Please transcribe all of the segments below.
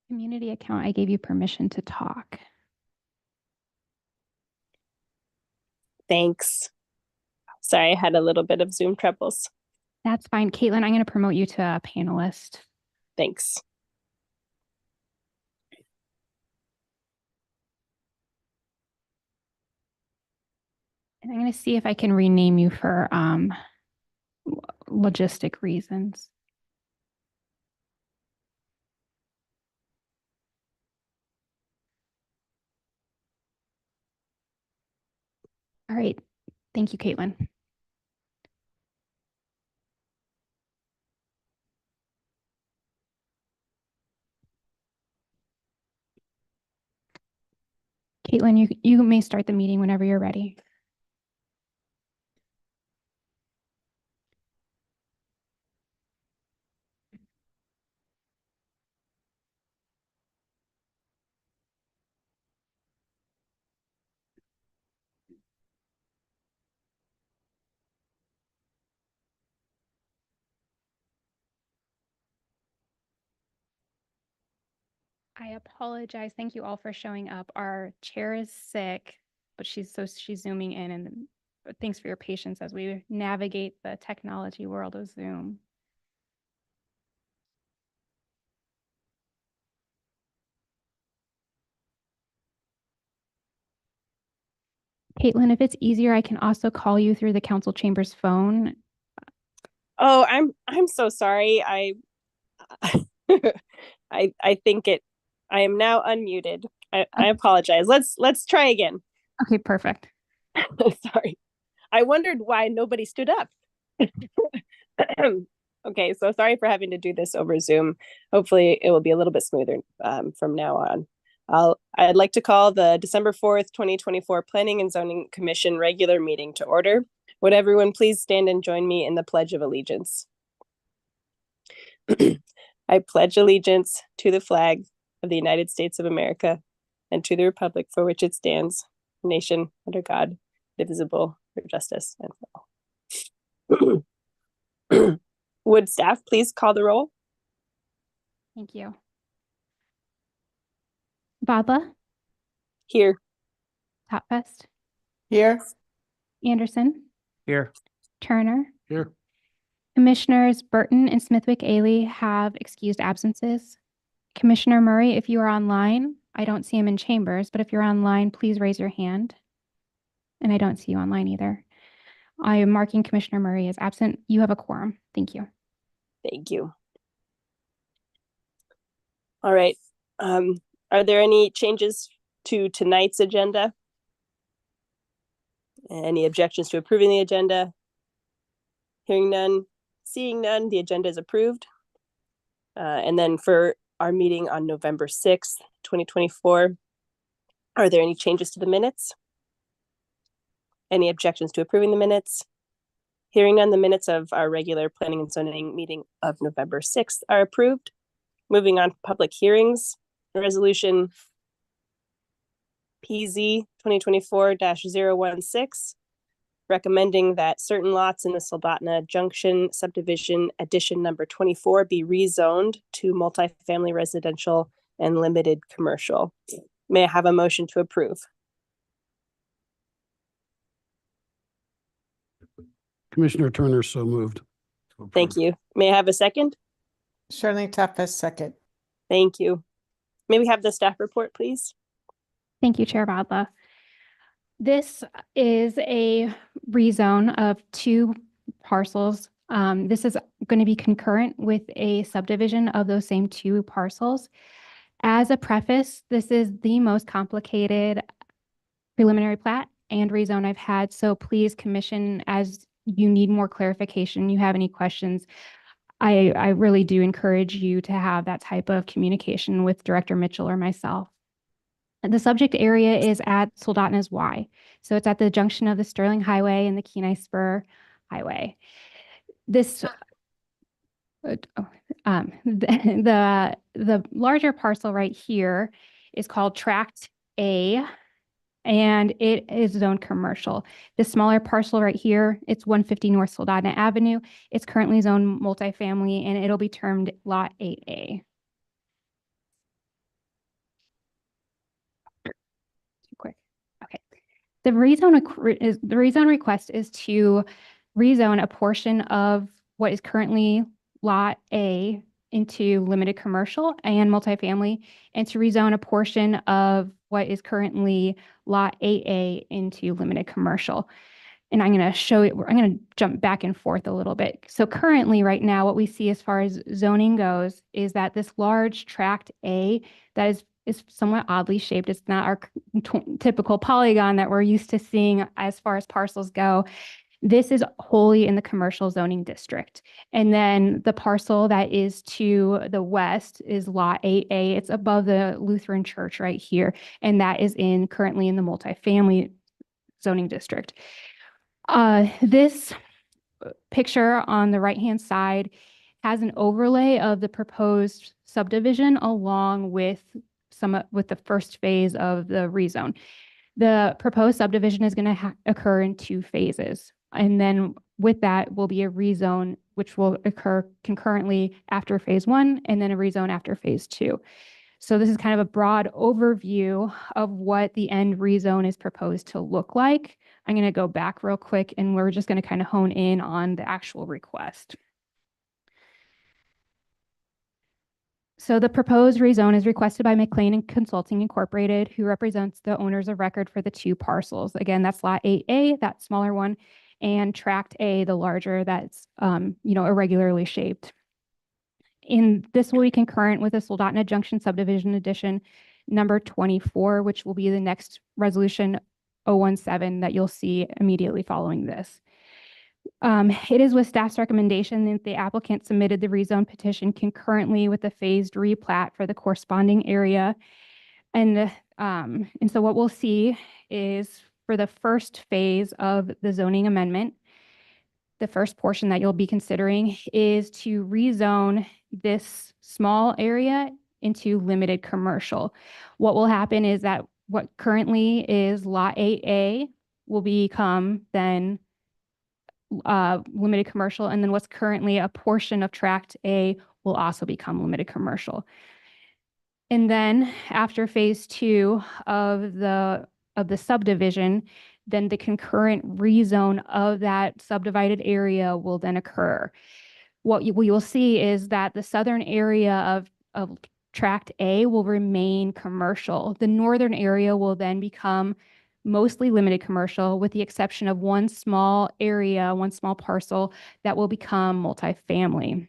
Community account, I gave you permission to talk. Thanks. Sorry, I had a little bit of Zoom troubles. That's fine. Caitlin, I'm going to promote you to a panelist. Thanks. And I'm going to see if I can rename you for logistic reasons. All right. Thank you, Caitlin. Caitlin, you may start the meeting whenever you're ready. I apologize. Thank you all for showing up. Our chair is sick, but she's zooming in, and thanks for your patience as we navigate the technology world of Zoom. Caitlin, if it's easier, I can also call you through the council chamber's phone. Oh, I'm so sorry. I think I am now unmuted. I apologize. Let's try again. Okay, perfect. Sorry. I wondered why nobody stood up. Okay, so sorry for having to do this over Zoom. Hopefully it will be a little bit smoother from now on. I'd like to call the December 4th, 2024 Planning and Zoning Commission regular meeting to order. Would everyone please stand and join me in the Pledge of Allegiance? I pledge allegiance to the flag of the United States of America and to the republic for which it stands, nation under God, indivisible, for justice and for all. Would staff please call the roll? Thank you. Badla? Here. Topfest? Here. Anderson? Here. Turner? Here. Commissioners Burton and Smithwick-Ailey have excused absences. Commissioner Murray, if you are online, I don't see him in chambers, but if you're online, please raise your hand. And I don't see you online either. I am marking Commissioner Murray as absent. You have a quorum. Thank you. Thank you. All right. Are there any changes to tonight's agenda? Any objections to approving the agenda? Hearing none, seeing none, the agenda is approved. And then for our meeting on November 6th, 2024, are there any changes to the minutes? Any objections to approving the minutes? Hearing none, the minutes of our regular planning and zoning meeting of November 6th are approved. Moving on to public hearings, resolution PZ 2024-016, recommending that certain lots in the Soldotna Junction subdivision addition number 24 be rezoned to multifamily residential and limited commercial. May I have a motion to approve? Commissioner Turner, so moved. Thank you. May I have a second? Shirley Topfest, second. Thank you. May we have the staff report, please? Thank you, Chair Badla. This is a rezone of 2 parcels. This is going to be concurrent with a subdivision of those same 2 parcels. As a preface, this is the most complicated preliminary plat and rezone I've had. So please, Commission, as you need more clarification, you have any questions, I really do encourage you to have that type of communication with Director Mitchell or myself. The subject area is at Soldotna's Y. So it's at the junction of the Sterling Highway and the Kenai Spur Highway. This, the larger parcel right here is called Tract A, and it is zoned commercial. The smaller parcel right here, it's 150 North Soldotna Avenue. It's currently zoned multifamily, and it'll be termed Lot 8A. quick. Okay. The rezone request is to rezone a portion of what is currently Lot A into limited commercial and multifamily, and to rezone a portion of what is currently Lot 8A into limited commercial. And I'm going to show you, I'm going to jump back and forth a little bit. So currently, right now, what we see as far as zoning goes is that this large tract A that is somewhat oddly shaped. It's not our typical polygon that we're used to seeing as far as parcels go. This is wholly in the commercial zoning district. And then the parcel that is to the west is Lot 8A. It's above the Lutheran church right here. And that is currently in the multifamily zoning district. This picture on the right-hand side has an overlay of the proposed subdivision along with the first phase of the rezone. The proposed subdivision is going to occur in 2 phases. And then with that will be a rezone, which will occur concurrently after phase 1 and then a rezone after phase 2. So this is kind of a broad overview of what the end rezone is proposed to look like. I'm going to go back real quick and we're just going to kind of hone in on the actual request. So the proposed rezone is requested by McLean Consulting Incorporated, who represents the owners of record for the 2 parcels. Again, that's Lot 8A, that smaller one, and Tract A, the larger, that's irregularly shaped. This will be concurrent with the Soldotna Junction Subdivision Edition number 24, which will be the next resolution 017 that you'll see immediately following this. It is with staff's recommendation that the applicant submitted the rezone petition concurrently with the phased replat for the corresponding area. And so what we'll see is for the first phase of the zoning amendment, the first portion that you'll be considering is to rezone this small area into limited commercial. What will happen is that what currently is Lot 8A will become then limited commercial, and then what's currently a portion of Tract A will also become limited commercial. And then after phase 2 of the subdivision, then the concurrent rezone of that subdivided area will then occur. What you will see is that the southern area of Tract A will remain commercial. The northern area will then become mostly limited commercial, with the exception of one small parcel that will become multifamily.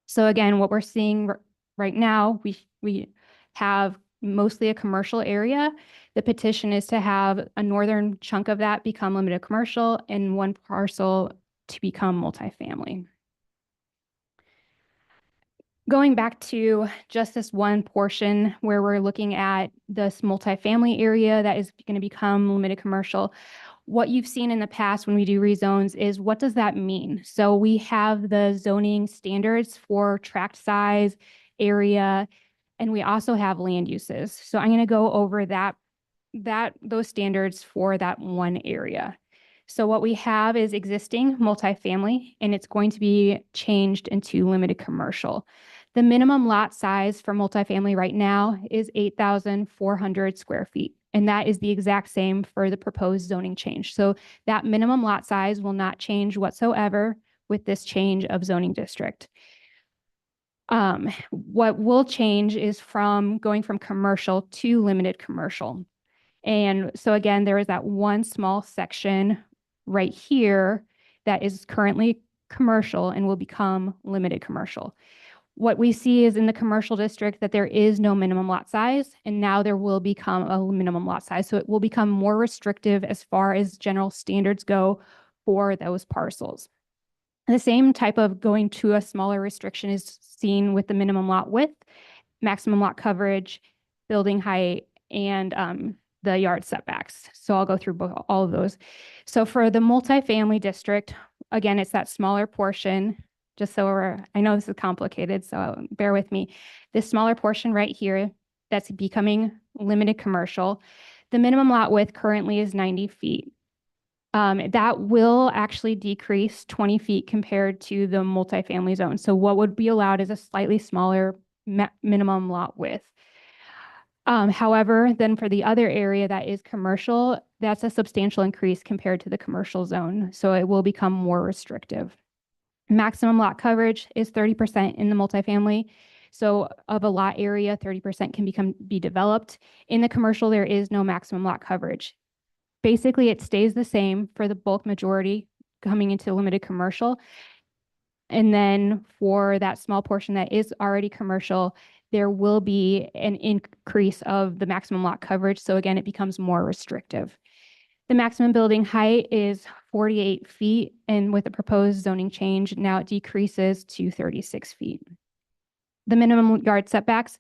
So again, what we're seeing right now, we have mostly a commercial area. The petition is to have a northern chunk of that become limited commercial and one parcel to become multifamily. Going back to just this one portion where we're looking at this multifamily area that is going to become limited commercial, what you've seen in the past when we do rezones is what does that mean? So we have the zoning standards for tract size, area, and we also have land uses. So I'm going to go over those standards for that one area. So what we have is existing multifamily, and it's going to be changed into limited commercial. The minimum lot size for multifamily right now is 8,400 square feet, and that is the exact same for the proposed zoning change. So that minimum lot size will not change whatsoever with this change of zoning district. What will change is going from commercial to limited commercial. And so again, there is that one small section right here that is currently commercial and will become limited commercial. What we see is in the commercial district that there is no minimum lot size, and now there will become a minimum lot size. So it will become more restrictive as far as general standards go for those parcels. The same type of going to a smaller restriction is seen with the minimum lot width, maximum lot coverage, building height, and the yard setbacks. So I'll go through all of those. So for the multifamily district, again, it's that smaller portion, just so I know this is complicated, so bear with me. This smaller portion right here that's becoming limited commercial. The minimum lot width currently is 90 feet. That will actually decrease 20 feet compared to the multifamily zone. So what would be allowed is a slightly smaller minimum lot width. However, then for the other area that is commercial, that's a substantial increase compared to the commercial zone. So it will become more restrictive. Maximum lot coverage is 30% in the multifamily. So of a lot area, 30% can be developed. In the commercial, there is no maximum lot coverage. Basically, it stays the same for the bulk majority coming into limited commercial. And then for that small portion that is already commercial, there will be an increase of the maximum lot coverage. So again, it becomes more restrictive. The maximum building height is 48 feet, and with the proposed zoning change, now it decreases to 36 feet. The minimum yard setbacks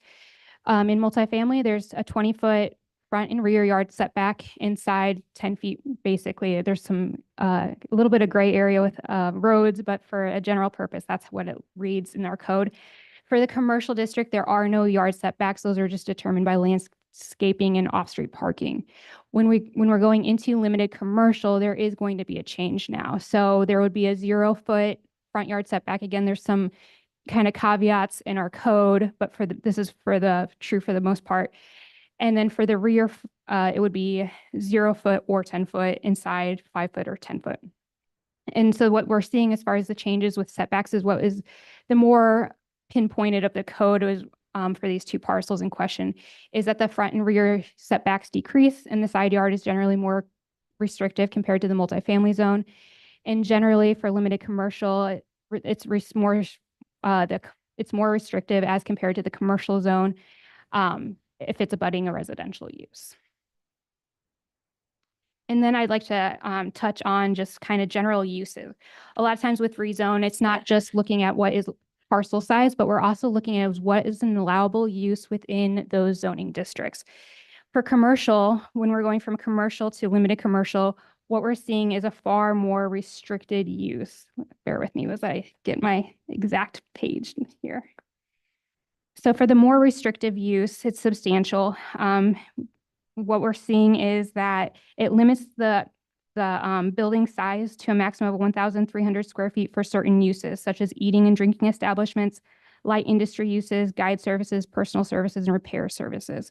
in multifamily, there's a 20-foot front and rear yard setback, inside 10 feet. Basically, there's some a little bit of gray area with roads, but for a general purpose, that's what it reads in our code. For the commercial district, there are no yard setbacks. Those are just determined by landscaping and off-street parking. When we're going into limited commercial, there is going to be a change now. So there would be a 0-foot front yard setback. Again, there's some kind of caveats in our code, but this is true for the most part. And then for the rear, it would be 0-foot or 10-foot, inside 5-foot or 10-foot. And so what we're seeing as far as the changes with setbacks is what is the more pinpointed of the code is for these two parcels in question is that the front and rear setbacks decrease, and the side yard is generally more restrictive compared to the multifamily zone. And generally for limited commercial, it's more restrictive as compared to the commercial zone if it's abutting a residential use. And then I'd like to touch on just kind of general uses. A lot of times with rezone, it's not just looking at what is parcel size, but we're also looking at what is an allowable use within those zoning districts. For commercial, when we're going from commercial to limited commercial, what we're seeing is a far more restricted use. Bear with me as I get my exact page here. So for the more restrictive use, it's substantial. What we're seeing is that it limits the building size to a maximum of 1,300 square feet for certain uses, such as eating and drinking establishments, light industry uses, guide services, personal services, and repair services.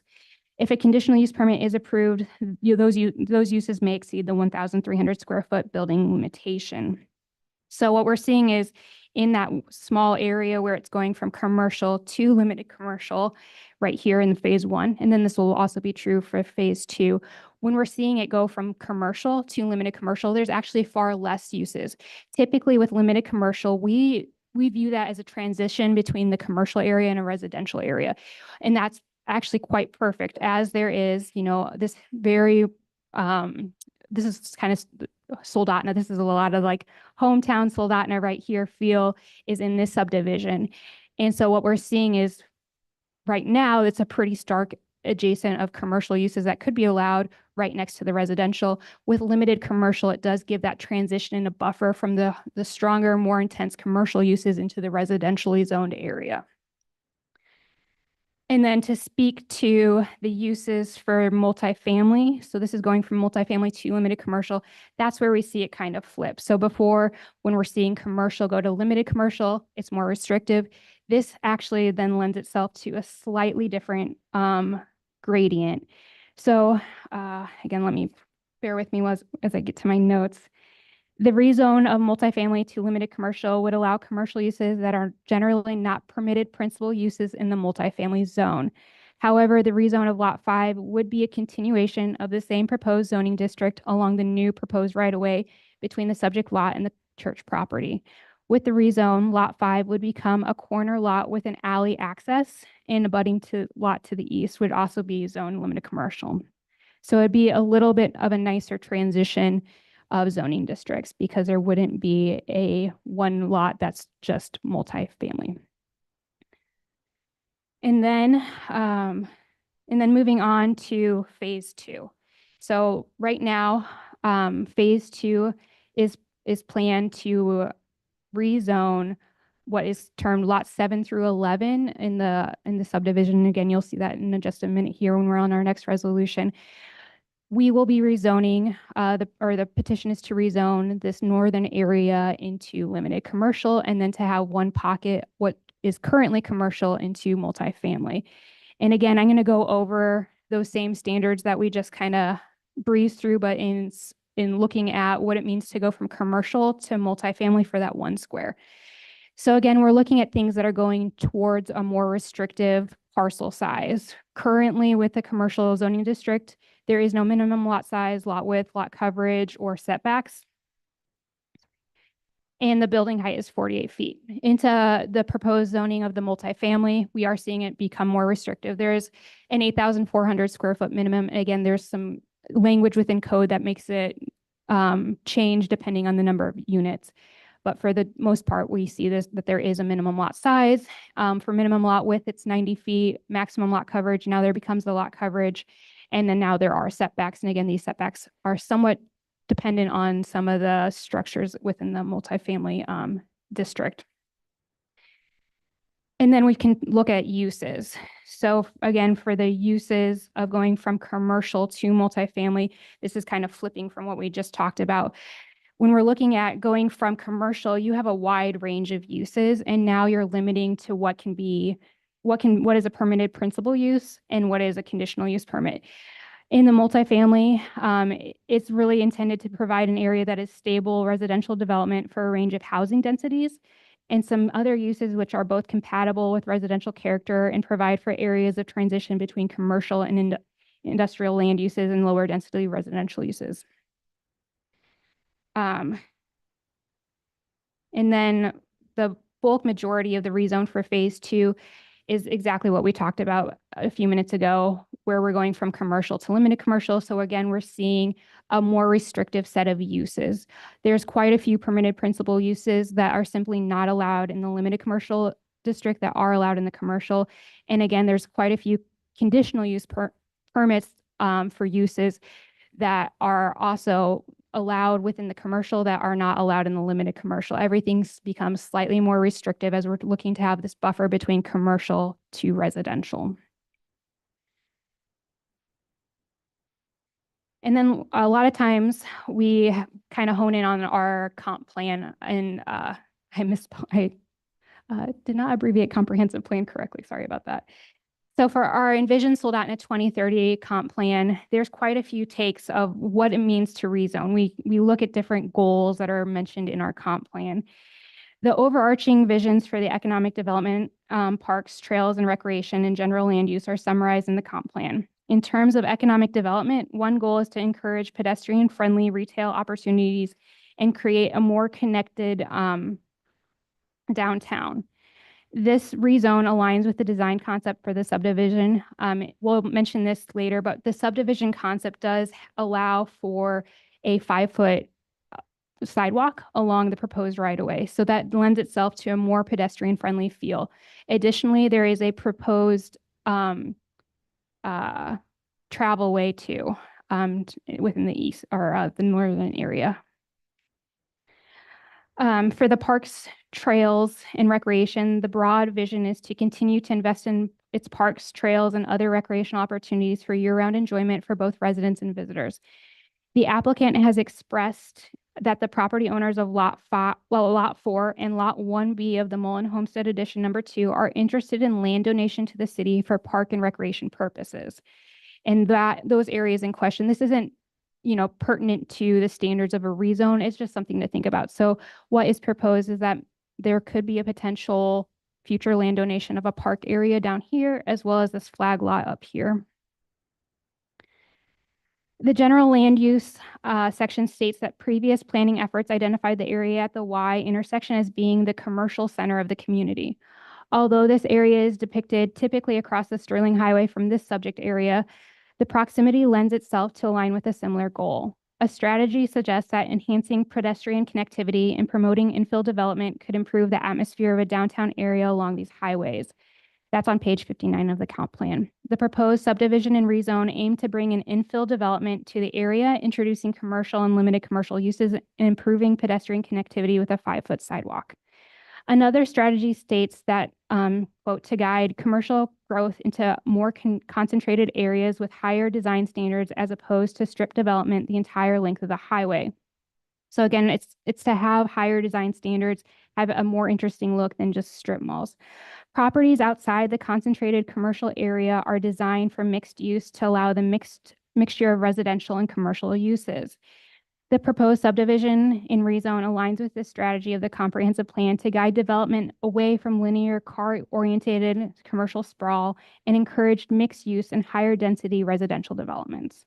If a conditional use permit is approved, those uses may exceed the 1,300 square foot building limitation. So what we're seeing is in that small area where it's going from commercial to limited commercial right here in phase 1, and then this will also be true for phase 2. When we're seeing it go from commercial to limited commercial, there's actually far less uses. Typically with limited commercial, we view that as a transition between the commercial area and a residential area. And that's actually quite perfect, as there is, this very, this is kind of Soldotna. This is a lot of like hometown Soldotna right here feel is in this subdivision. And so what we're seeing is right now, it's a pretty stark adjacent of commercial uses that could be allowed right next to the residential. With limited commercial, it does give that transition and a buffer from the stronger, more intense commercial uses into the residentially zoned area. And then to speak to the uses for multifamily, so this is going from multifamily to limited commercial, that's where we see it kind of flip. So before, when we're seeing commercial go to limited commercial, it's more restrictive. This actually then lends itself to a slightly different gradient. So again, bear with me as I get to my notes. The rezone of multifamily to limited commercial would allow commercial uses that are generally not permitted principal uses in the multifamily zone. However, the rezone of Lot 5 would be a continuation of the same proposed zoning district along the new proposed right-of-way between the subject lot and the church property. With the rezone, Lot 5 would become a corner lot with an alley access, and abutting to lot to the east would also be zoned limited commercial. So it'd be a little bit of a nicer transition of zoning districts because there wouldn't be a one lot that's just multifamily. And then moving on to phase 2. So right now, phase 2 is planned to rezone what is termed lots 7 through 11 in the subdivision. Again, you'll see that in just a minute here when we're on our next resolution. We will be rezoning, the petition is to rezone this northern area into limited commercial, and then to have one pocket, what is currently commercial, into multifamily. And again, I'm going to go over those same standards that we just kind of breezed through, but in looking at what it means to go from commercial to multifamily for that 1 square. So again, we're looking at things that are going towards a more restrictive parcel size. Currently, with the commercial zoning district, there is no minimum lot size, lot width, lot coverage, or setbacks. And the building height is 48 feet. Into the proposed zoning of the multifamily, we are seeing it become more restrictive. There's an 8,400 square foot minimum. And again, there's some language within code that makes it change depending on the number of units. But for the most part, we see that there is a minimum lot size. For minimum lot width, it's 90 feet, maximum lot coverage. Now there becomes the lot coverage. And then now there are setbacks. And again, these setbacks are somewhat dependent on some of the structures within the multifamily district. And then we can look at uses. So again, for the uses of going from commercial to multifamily, this is kind of flipping from what we just talked about. When we're looking at going from commercial, you have a wide range of uses, and now you're limiting to what is a permitted principal use and what is a conditional use permit. In the multifamily, it's really intended to provide an area that is stable residential development for a range of housing densities and some other uses which are both compatible with residential character and provide for areas of transition between commercial and industrial land uses and lower density residential uses. And then the bulk majority of the rezone for phase 2 is exactly what we talked about a few minutes ago, where we're going from commercial to limited commercial. So again, we're seeing a more restrictive set of uses. There's quite a few permitted principal uses that are simply not allowed in the limited commercial district that are allowed in the commercial. And again, there's quite a few conditional use permits for uses that are also allowed within the commercial that are not allowed in the limited commercial. Everything's becomes slightly more restrictive as we're looking to have this buffer between commercial to residential. And then a lot of times we kind of hone in on our comp plan, and I did not abbreviate comprehensive plan correctly. Sorry about that. So for our Envision Sold Out in a 2030 comp plan, there's quite a few takes of what it means to rezone. We look at different goals that are mentioned in our comp plan. The overarching visions for the economic development, parks, trails, and recreation and general land use are summarized in the comp plan. In terms of economic development, one goal is to encourage pedestrian-friendly retail opportunities and create a more connected downtown. This rezone aligns with the design concept for the subdivision. We'll mention this later, but the subdivision concept does allow for a 5-foot sidewalk along the proposed right-of-way. So that lends itself to a more pedestrian-friendly feel. Additionally, there is a proposed travel way too within the east or the northern area. For the parks, trails, and recreation, the broad vision is to continue to invest in its parks, trails, and other recreational opportunities for year-round enjoyment for both residents and visitors. The applicant has expressed that the property owners of Lot 4 and Lot 1B of the Mullen Homestead Edition number 2 are interested in land donation to the city for park and recreation purposes. And that those areas in question, this isn't pertinent to the standards of a rezone. It's just something to think about. So what is proposed is that there could be a potential future land donation of a park area down here, as well as this flag lot up here. The general land use section states that previous planning efforts identified the area at the Y intersection as being the commercial center of the community. Although this area is depicted typically across the Sterling Highway from this subject area, the proximity lends itself to align with a similar goal. A strategy suggests that enhancing pedestrian connectivity and promoting infill development could improve the atmosphere of a downtown area along these highways. That's on page 59 of the comp plan. The proposed subdivision and rezone aim to bring an infill development to the area, introducing commercial and limited commercial uses and improving pedestrian connectivity with a 5-foot sidewalk. Another strategy states that, quote, to guide commercial growth into more concentrated areas with higher design standards as opposed to strip development the entire length of the highway. So again, it's to have higher design standards, have a more interesting look than just strip malls. Properties outside the concentrated commercial area are designed for mixed use to allow the mixture of residential and commercial uses. The proposed subdivision in rezone aligns with this strategy of the comprehensive plan to guide development away from linear car-oriented commercial sprawl and encourage mixed use and higher density residential developments.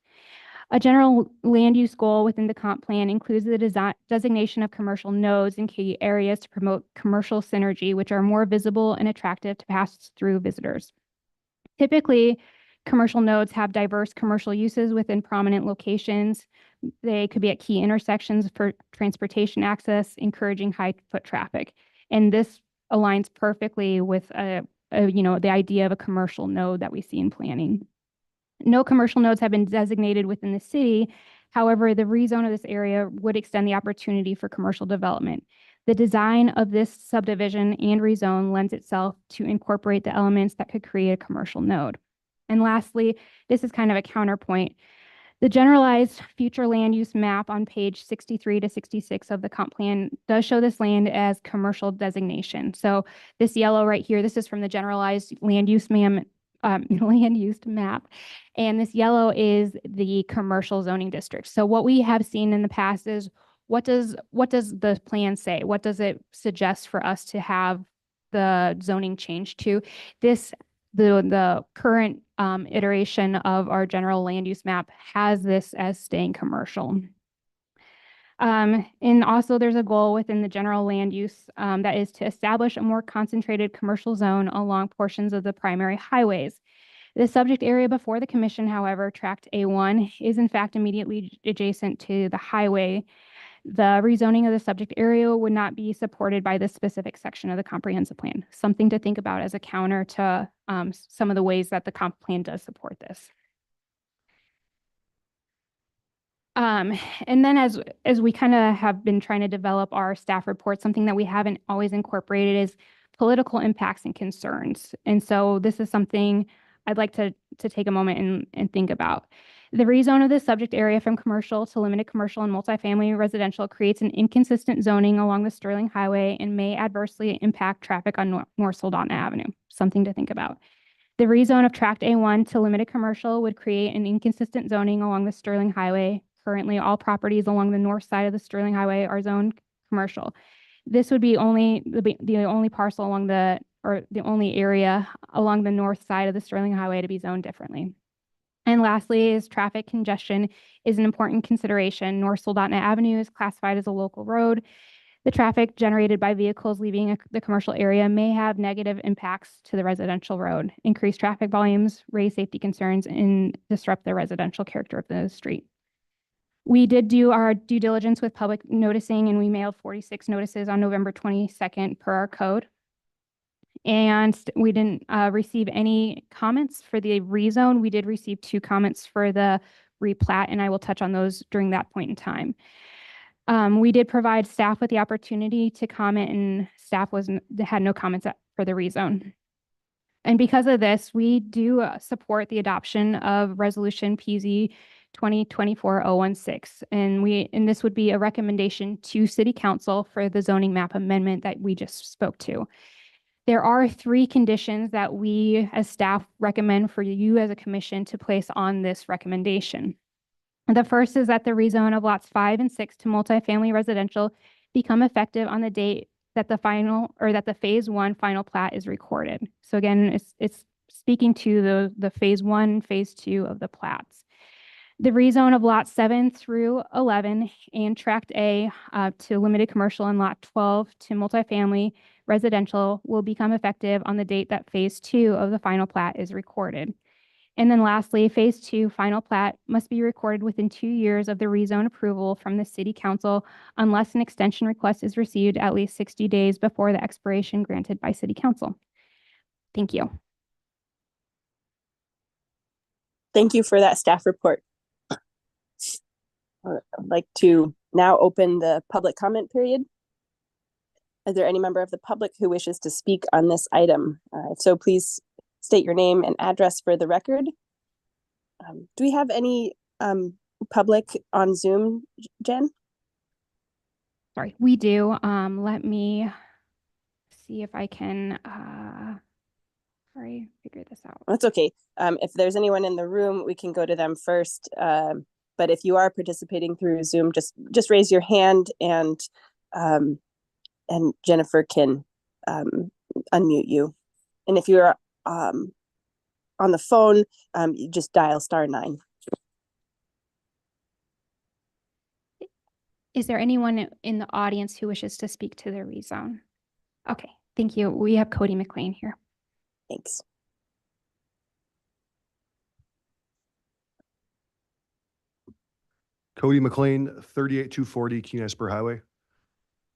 A general land use goal within the comp plan includes the designation of commercial nodes in key areas to promote commercial synergy, which are more visible and attractive to pass through visitors. Typically, commercial nodes have diverse commercial uses within prominent locations. They could be at key intersections for transportation access, encouraging high foot traffic. And this aligns perfectly with the idea of a commercial node that we see in planning. No commercial nodes have been designated within the city. However, the rezone of this area would extend the opportunity for commercial development. The design of this subdivision and rezone lends itself to incorporate the elements that could create a commercial node. And lastly, this is kind of a counterpoint. The generalized future land use map on page 63 to 66 of the comp plan does show this land as commercial designation. So this yellow right here, this is from the generalized land use map. And this yellow is the commercial zoning district. So what we have seen in the past is what does the plan say? What does it suggest for us to have the zoning change to? The current iteration of our general land use map has this as staying commercial. And also there's a goal within the general land use that is to establish a more concentrated commercial zone along portions of the primary highways. The subject area before the commission, however, tract A1 is in fact immediately adjacent to the highway. The rezoning of the subject area would not be supported by this specific section of the comprehensive plan. Something to think about as a counter to some of the ways that the comp plan does support this. And then as we kind of have been trying to develop our staff report, something that we haven't always incorporated is political impacts and concerns. And so this is something I'd like to take a moment and think about. The rezone of the subject area from commercial to limited commercial and multifamily residential creates an inconsistent zoning along the Sterling Highway and may adversely impact traffic on North Soldotna Avenue. Something to think about. The rezone of tract A1 to limited commercial would create an inconsistent zoning along the Sterling Highway. Currently, all properties along the north side of the Sterling Highway are zoned commercial. This would be the only parcel along the only area along the north side of the Sterling Highway to be zoned differently. And lastly, is traffic congestion is an important consideration. North Soldotna Avenue is classified as a local road. The traffic generated by vehicles leaving the commercial area may have negative impacts to the residential road, increase traffic volumes, raise safety concerns, and disrupt the residential character of the street. We did do our due diligence with public noticing, and we mailed 46 notices on November 22nd per our code. And we didn't receive any comments for the rezone. We did receive 2 comments for the replat, and I will touch on those during that point in time. We did provide staff with the opportunity to comment, and staff had no comments for the rezone. And because of this, we do support the adoption of Resolution PZ 2024-016, and this would be a recommendation to City Council for the zoning map amendment that we just spoke to. There are 3 conditions that we as staff recommend for you as a commission to place on this recommendation. The first is that the rezone of lots 5 and 6 to multifamily residential become effective on the date that the phase 1 final plat is recorded. So again, it's speaking to the phase 1 and phase 2 of the plats. The rezone of lots 7 through 11 and tract A to limited commercial and lot 12 to multifamily residential will become effective on the date that phase 2 of the final plat is recorded. And then lastly, phase 2 final plat must be recorded within 2 years of the rezone approval from the City Council unless an extension request is received at least 60 days before the expiration granted by City Council. Thank you. Thank you for that staff report. I'd like to now open the public comment period. Is there any member of the public who wishes to speak on this item? If so, please state your name and address for the record. Do we have any public on Zoom, Jen? Sorry, we do. Let me see if I can Sorry, figure this out. That's okay. If there's anyone in the room, we can go to them first. But if you are participating through Zoom, just raise your hand and Jennifer can unmute you. And if you're on the phone, you just dial *9. Is there anyone in the audience who wishes to speak to the rezone? Okay, thank you. We have Cody McLean here. Thanks. Cody McLean, 38240 Kenai Spur Highway.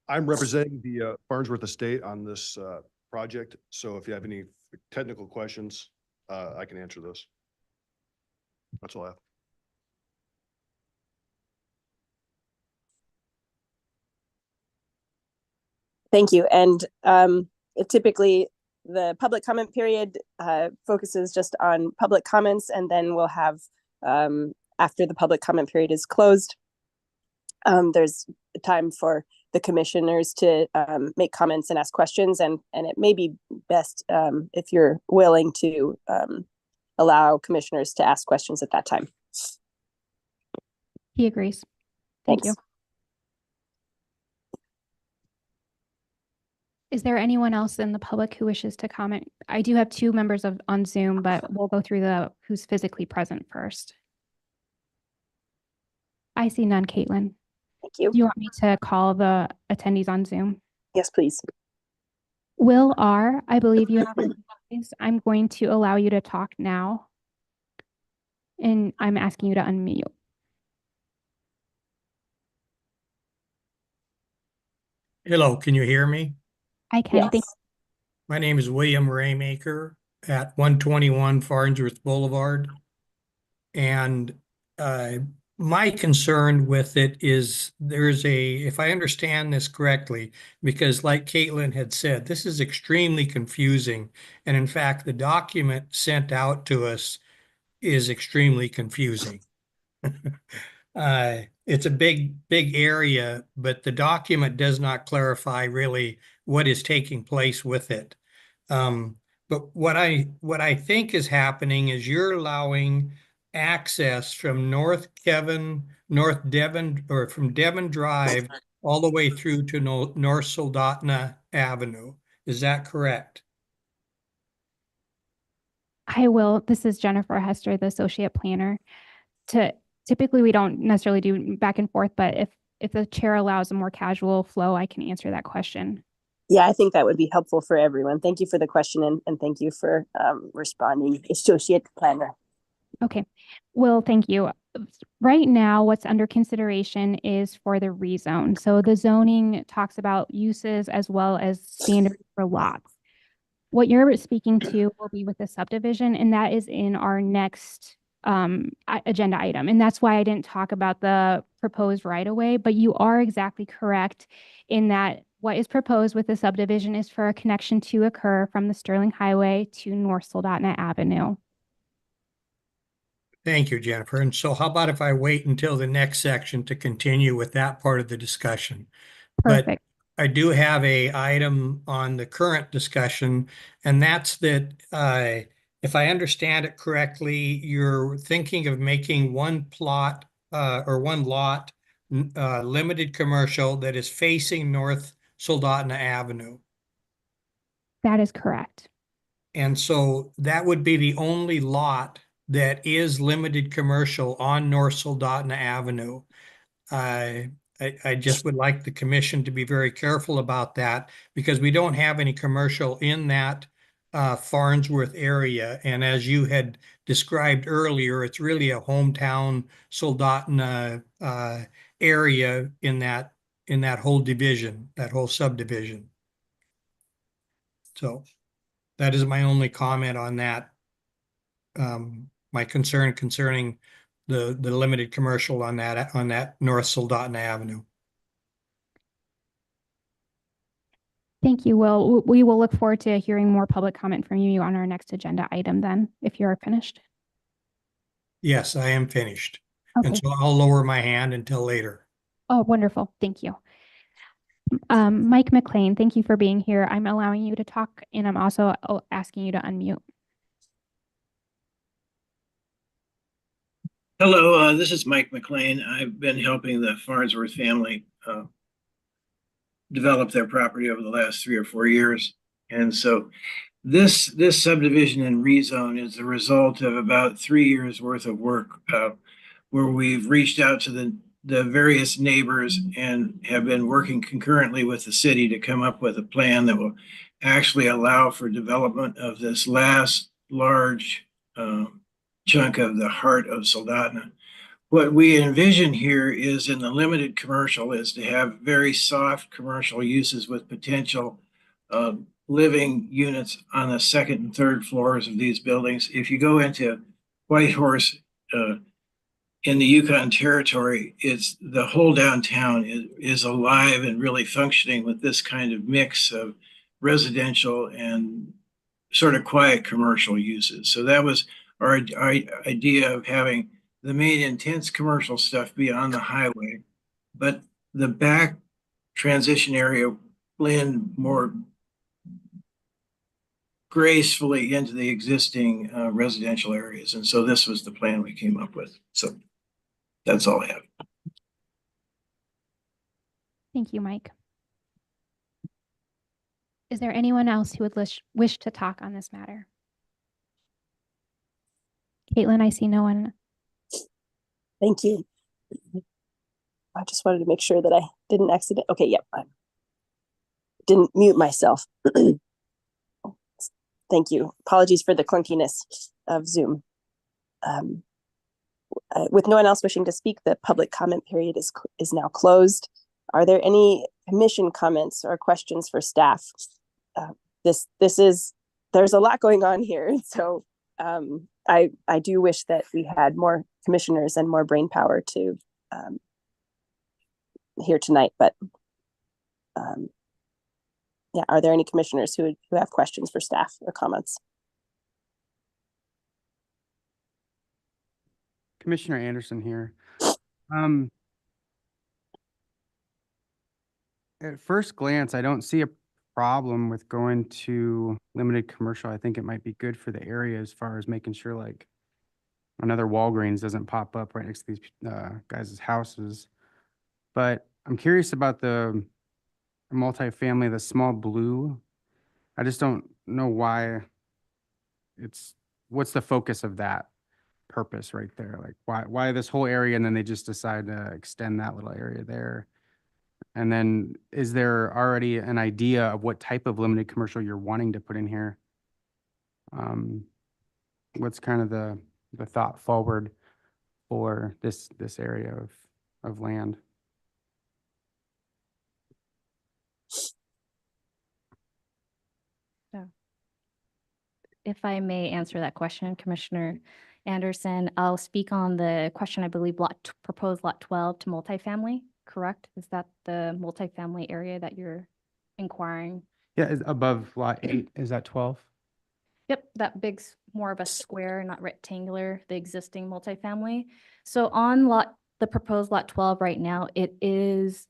I'm representing the Farnsworth Estate on this project. So if you have any technical questions, I can answer those. That's all I have. Thank you. And typically the public comment period focuses just on public comments, and then we'll have, after the public comment period is closed, there's time for the commissioners to make comments and ask questions, and it may be best if you're willing to allow commissioners to ask questions at that time. He agrees. Thank Thanks. you. Is there anyone else in the public who wishes to comment? I do have 2 members on Zoom, but we'll go through who's physically present first. I see none, Caitlin. Thank you. Do you want me to call the attendees on Zoom? Yes, please. Will R., I believe you have your voice. I'm going to allow you to talk now. And I'm asking you to unmute. Hello, can you hear me? I can. Yes. Thank My name is William Raymaker at 121 Farnsworth Boulevard. And my concern with it is if I understand this correctly, because like Caitlin had said, this is extremely confusing. And in fact, the document sent out to us is extremely confusing. It's a big area, but the document does not clarify really what is taking place with it. But what I think is happening is you're allowing access from North Devon, or from Devon Drive all the way through to North Soldotna Avenue. Is that correct? I will. This is Jennifer Hester, the associate planner. Typically, we don't necessarily do back and forth, but if the chair allows a more casual flow, I can answer that question. Yeah, I think that would be helpful for everyone. Thank you for the question, and thank you for responding, associate planner. Okay. Well, thank you. Right now, what's under consideration is for the rezone. So the zoning talks about uses as well as standards for lots. What you're speaking to will be with the subdivision, and that is in our next agenda item. And that's why I didn't talk about the proposed right-of-way, but you are exactly correct in that what is proposed with the subdivision is for a connection to occur from the Sterling Highway to North Soldotna Avenue. Thank you, Jennifer. And so how about if I wait until the next section to continue with that part of the discussion? Perfect. But I do have a item on the current discussion, and that's that if I understand it correctly, you're thinking of making one plot or one lot limited commercial that is facing North Soldotna Avenue. That is correct. And so that would be the only lot that is limited commercial on North Soldotna Avenue. I just would like the commission to be very careful about that because we don't have any commercial in that Farnsworth area. And as you had described earlier, it's really a hometown Soldotna area in that whole division, that whole subdivision. So that is my only comment on that. My concern concerning the limited commercial on that North Soldotna Avenue. Thank you, Will. We will look forward to hearing more public comment from you on our next agenda item then, if you're finished. Yes, I am finished. And Okay. so I'll lower my hand until later. Oh, wonderful. Thank you. Mike McLean, thank you for being here. I'm allowing you to talk and I'm also asking you to unmute. Hello, this is Mike McLean. I've been helping the Farnsworth family develop their property over the last 3 or 4 years. And so this subdivision and rezone is the result of about 3 years worth of work where we've reached out to the various neighbors and have been working concurrently with the city to come up with a plan that will actually allow for development of this last large chunk of the heart of Soldotna. What we envision here is in the limited commercial is to have very soft commercial uses with potential living units on the second and third floors of these buildings. If you go into Whitehorse in the Yukon Territory, it's the whole downtown is alive and really functioning with this kind of mix of residential and sort of quiet commercial uses. So that was our idea of having the main intense commercial stuff be on the highway, but the back transition area blend more gracefully into the existing residential areas. And so this was the plan we came up with. So that's all I have. Thank you, Mike. Is there anyone else who would wish to talk on this matter? Caitlin, I see no one. Thank you. I just wanted to make sure that I didn't accident. Okay, yep. I didn't mute myself. Thank you. Apologies for the clunkiness of Zoom. With no one else wishing to speak, the public comment period is now closed. Are there any commission comments or questions for staff? There's a lot going on here, so I do wish that we had more commissioners and more brain power to here tonight, but yeah, are there any commissioners who have questions for staff or comments? Commissioner Anderson here. At first glance, I don't see a problem with going to limited commercial. I think it might be good for the area as far as making sure like another Walgreens doesn't pop up right next to these guys' houses. But I'm curious about the multifamily, the small blue. I just don't know why what's the focus of that purpose right there? Like why this whole area and then they just decide to extend that little area there? And then is there already an idea of what type of limited commercial you're wanting to put in here? What's kind of the thought forward for this area of land? If I may answer that question, Commissioner Anderson, I'll speak on the question, I believe, proposed lot 12 to multifamily, correct? Is that the multifamily area that you're inquiring? Yeah, is above lot 8, is that 12? Yep, that big's more of a square, not rectangular, the existing multifamily. So on the proposed lot 12 right now,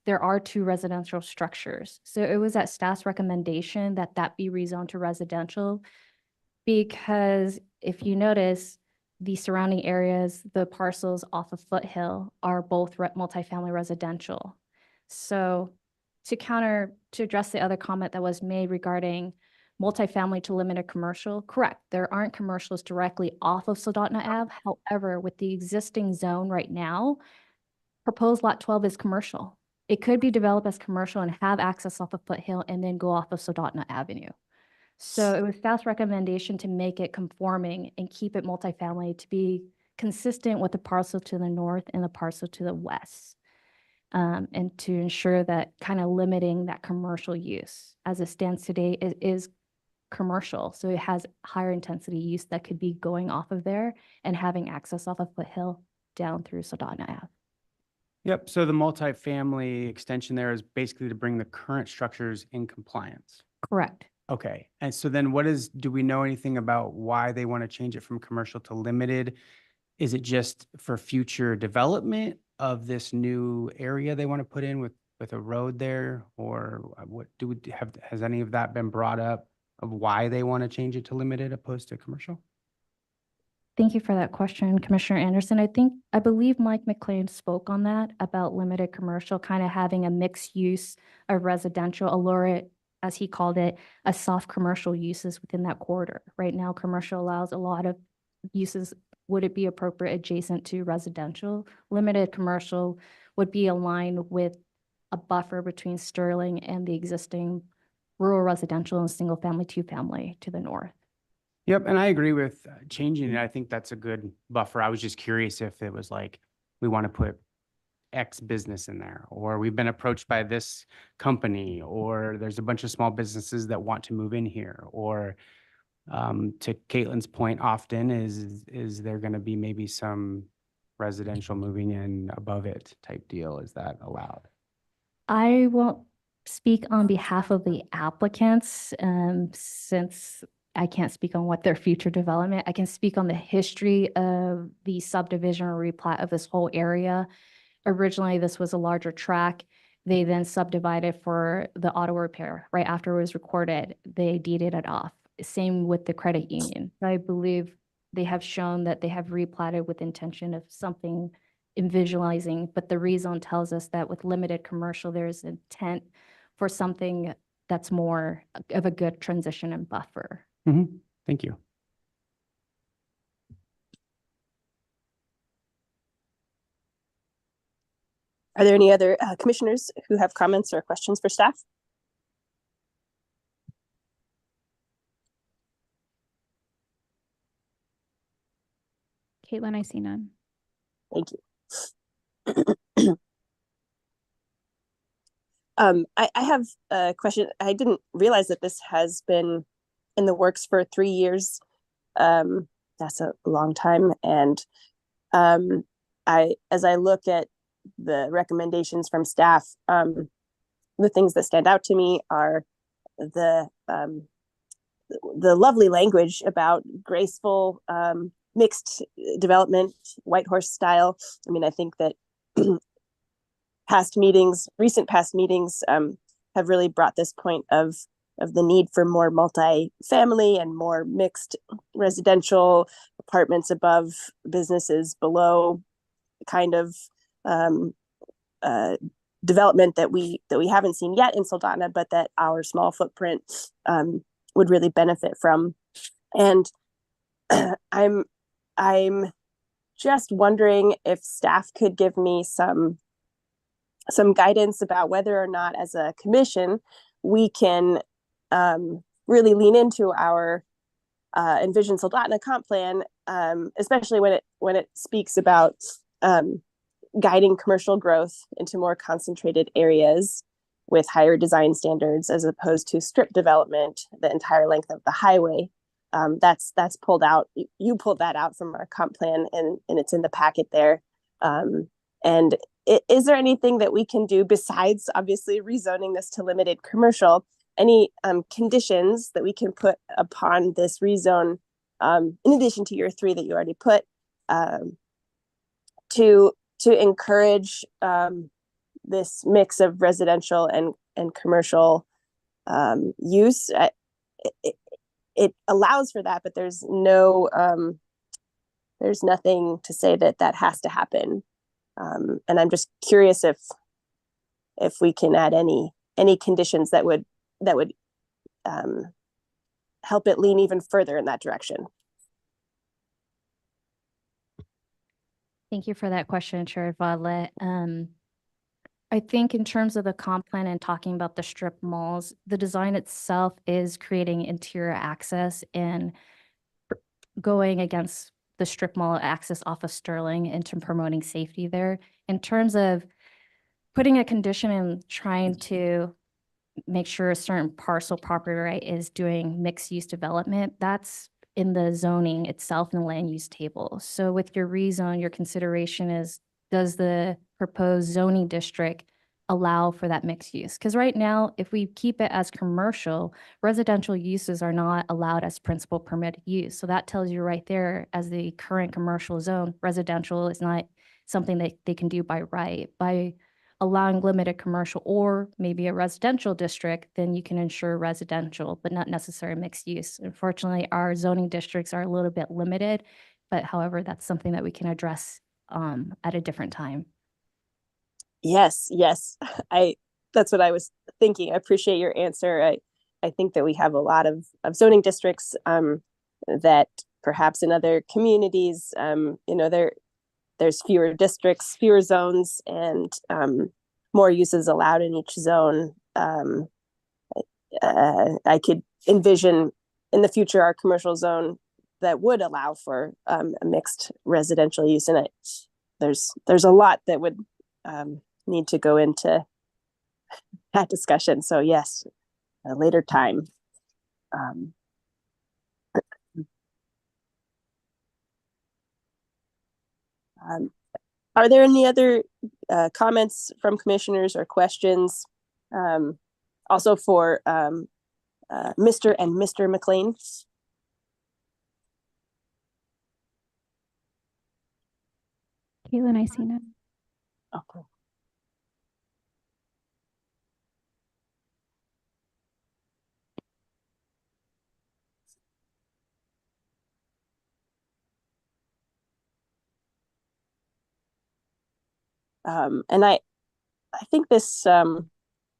there are 2 residential structures. So it was at staff's recommendation that be rezoned to residential, because if you notice, the surrounding areas, the parcels off of Foothill are both multifamily residential. So to address the other comment that was made regarding multifamily to limited commercial, correct, there aren't commercials directly off of Soldotna Ave. However, with the existing zone right now, proposed lot 12 is commercial. It could be developed as commercial and have access off of Foothill and then go off of Soldotna Avenue. So it was staff's recommendation to make it conforming and keep it multifamily to be consistent with the parcel to the north and the parcel to the west. And to ensure that kind of limiting that commercial use. As it stands today, it is commercial. So it has higher intensity use that could be going off of there and having access off of Foothill down through Soldotna Ave. Yep, so the multifamily extension there is basically to bring the current structures in compliance. Correct. Okay, and so then do we know anything about why they want to change it from commercial to limited? Is it just for future development of this new area they want to put in with a road there? Or what has any of that been brought up of why they want to change it to limited opposed to commercial? Thank you for that question, Commissioner Anderson. I believe Mike McLean spoke on that about limited commercial, kind of having a mixed use of residential, allure it, as he called it, a soft commercial uses within that corridor. Right now, commercial allows a lot of uses. Would it be appropriate adjacent to residential? Limited commercial would be aligned with a buffer between Sterling and the existing rural residential and single family, two family to the north. Yep, and I agree with changing it. I think that's a good buffer. I was just curious if it was like, we want to put X business in there, or we've been approached by this company, or there's a bunch of small businesses that want to move in here, or to Caitlin's point, often is there going to be maybe some residential moving in above it type deal? Is that allowed? I won't speak on behalf of the applicants, since I can't speak on what their future development. I can speak on the history of the subdivision or replat of this whole area. Originally, this was a larger tract. They then subdivided for the auto repair. Right after it was recorded, they deeded it off. Same with the credit union. I believe they have shown that they have replatted with intention of something in visualizing, but the rezone tells us that with limited commercial, there's intent for something that's more of a good transition and buffer. Thank you. Are there any other commissioners who have comments or questions for staff? Caitlin, I see none. Thank you. I have a question. I didn't realize that this has been in the works for 3 years. That's a long time. And as I look at the recommendations from staff, the things that stand out to me are the lovely language about graceful mixed development, White Horse style. I mean, I think that recent past meetings have really brought this point of the need for more multi-family and more mixed residential, apartments above, businesses below, kind of development that we haven't seen yet in Soldotna, but that our small footprint would really benefit from. And I'm just wondering if staff could give me some guidance about whether or not, as a commission, we can really lean into our Envision Soldotna comp plan, especially when it speaks about guiding commercial growth into more concentrated areas with higher design standards, as opposed to strip development the entire length of the highway. That's pulled out. You pulled that out from our comp plan, and it's in the packet there. And is there anything that we can do besides obviously rezoning this to limited commercial? Any conditions that we can put upon this rezone, in addition to your 3 that you already put, to encourage this mix of residential and commercial use? It allows for that, but there's nothing to say that has to happen. And I'm just curious if we can add any conditions that would help it lean even further in that direction. Thank you for that question, Chair Vadlet. I think in terms of the comp plan and talking about the strip malls, the design itself is creating interior access and going against the strip mall access off of Sterling into promoting safety there. In terms of putting a condition and trying to make sure a certain parcel property right is doing mixed use development, that's in the zoning itself in the land use table. So with your rezone, your consideration is, does the proposed zoning district allow for that mixed use? Because right now, if we keep it as commercial, residential uses are not allowed as principal permitted use. So that tells you right there, as the current commercial zone, residential is not something that they can do by right. By allowing limited commercial or maybe a residential district, then you can ensure residential, but not necessarily mixed use. Unfortunately, our zoning districts are a little bit limited but however, that's something that we can address at a different time. Yes, yes. That's what I was thinking. I appreciate your answer. I think that we have a lot of zoning districts that perhaps in other communities, there's fewer districts, fewer zones, and more uses allowed in each zone. I could envision in the future our commercial zone that would allow for a mixed residential use in it. There's a lot that would need to go into that discussion. So yes, a later time. Are there any other comments from commissioners or questions? Also for Mr. and Mr. McLean. Caitlin, I see none. Okay. And I think this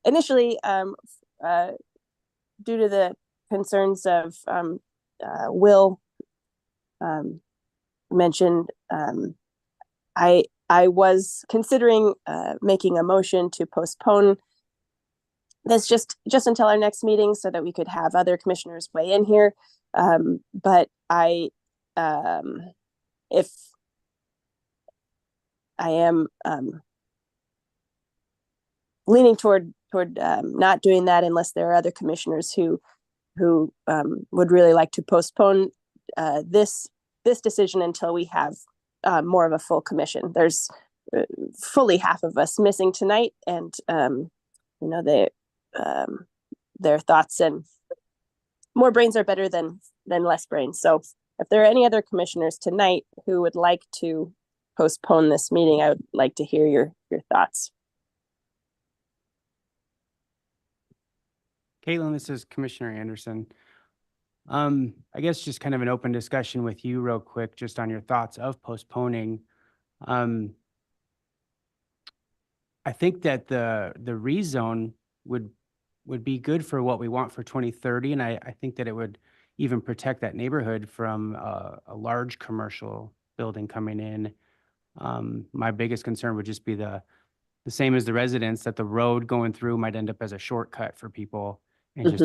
initially due to the concerns of Will mentioned, I was considering making a motion to postpone this just until our next meeting so that we could have other commissioners weigh in here. But if I am leaning toward not doing that unless there are other commissioners who would really like to postpone this decision until we have more of a full commission. There's fully half of us missing tonight, and their thoughts and more brains are better than less brains. So if there are any other commissioners tonight who would like to postpone this meeting, I would like to hear your thoughts. Caitlin, this is Commissioner Anderson. I guess just kind of an open discussion with you real quick, just on your thoughts of postponing. I think that the rezone would be good for what we want for 2030. And I think that it would even protect that neighborhood from a large commercial building coming in. My biggest concern would just be the same as the residents, that the road going through might end up as a shortcut for people and just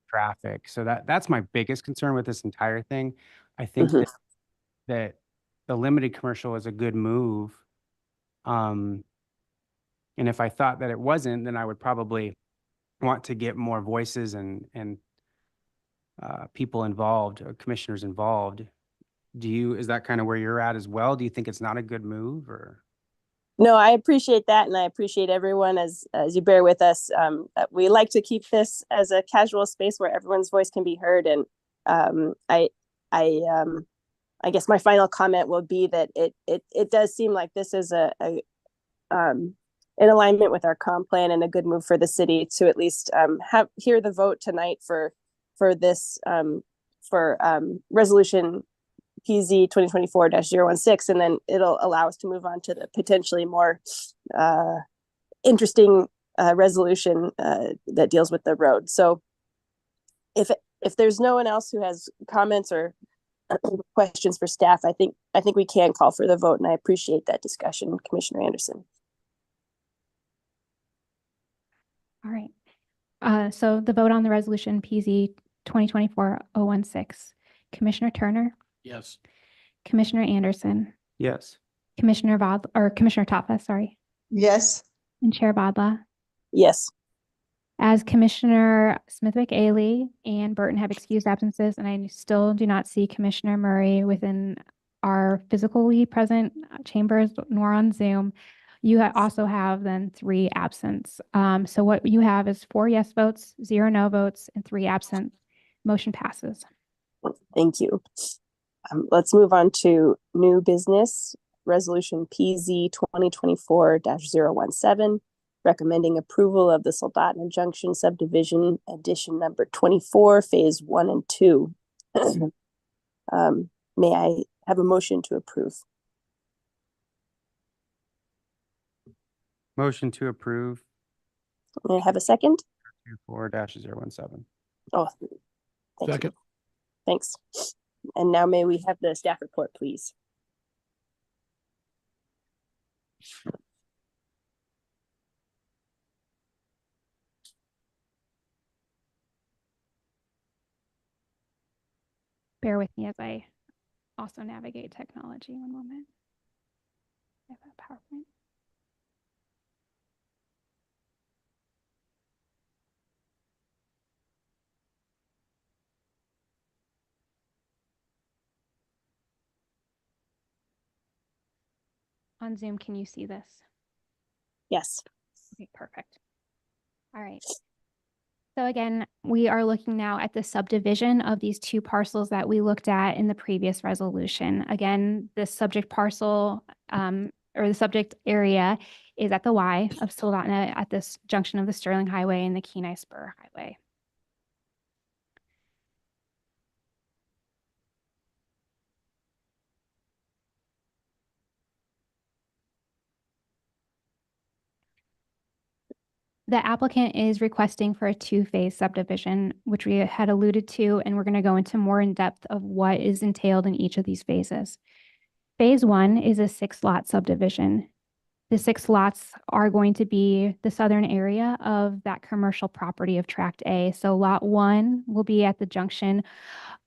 traffic. So that's my biggest concern with this entire thing. I think that the limited commercial is a good move. And if I thought that it wasn't, then I would probably want to get more voices and people involved, or commissioners involved. Is that kind of where you're at as well? Do you think it's not a good move, or? No, I appreciate that, and I appreciate everyone as you bear with us. We like to keep this as a casual space where everyone's voice can be heard, and I guess my final comment will be that it does seem like this is in alignment with our comp plan and a good move for the city to at least hear the vote tonight for this resolution PZ 2024-016, and then it'll allow us to move on to the potentially more interesting resolution that deals with the road. So if there's no one else who has comments or questions for staff, I think we can call for the vote, and I appreciate that discussion, Commissioner Anderson. All right. So the vote on the resolution PZ 2024-016, Commissioner Turner, Yes. Commissioner Anderson, Yes. Commissioner Taffa, sorry, Yes. and Chair Badla. Yes. As Commissioner Smithwick-Ailey and Burton have excused absences, and I still do not see Commissioner Murray within our physically present chambers nor on Zoom, you also have then 3 absents. So what you have is 4 yes votes, 0 no votes, and 3 absent. Motion passes. Thank you. Let's move on to new business, resolution PZ 2024-017, recommending approval of the Soldotna Junction subdivision addition number 24, phase 1 and 2. May I have a motion to approve? Motion to approve May I have a second? 24-017. Oh, thank you. Second. Thanks. And now may we have the staff report, please? Bear with me as I also navigate technology. One moment. I have a PowerPoint. On Zoom, can you see this? Yes. Okay, perfect. All right. So again, we are looking now at the subdivision of these two parcels that we looked at in the previous resolution. Again, the subject parcel or the subject area is at the Y of Soldotna at this junction of the Sterling Highway and the Kenai Spur Highway. The applicant is requesting for a two-phase subdivision, which we had alluded to, and we're going to go into more in depth of what is entailed in each of these phases. Phase 1 is a 6-lot subdivision. The 6 lots are going to be the southern area of that commercial property of Tract A. So Lot 1 will be at the junction,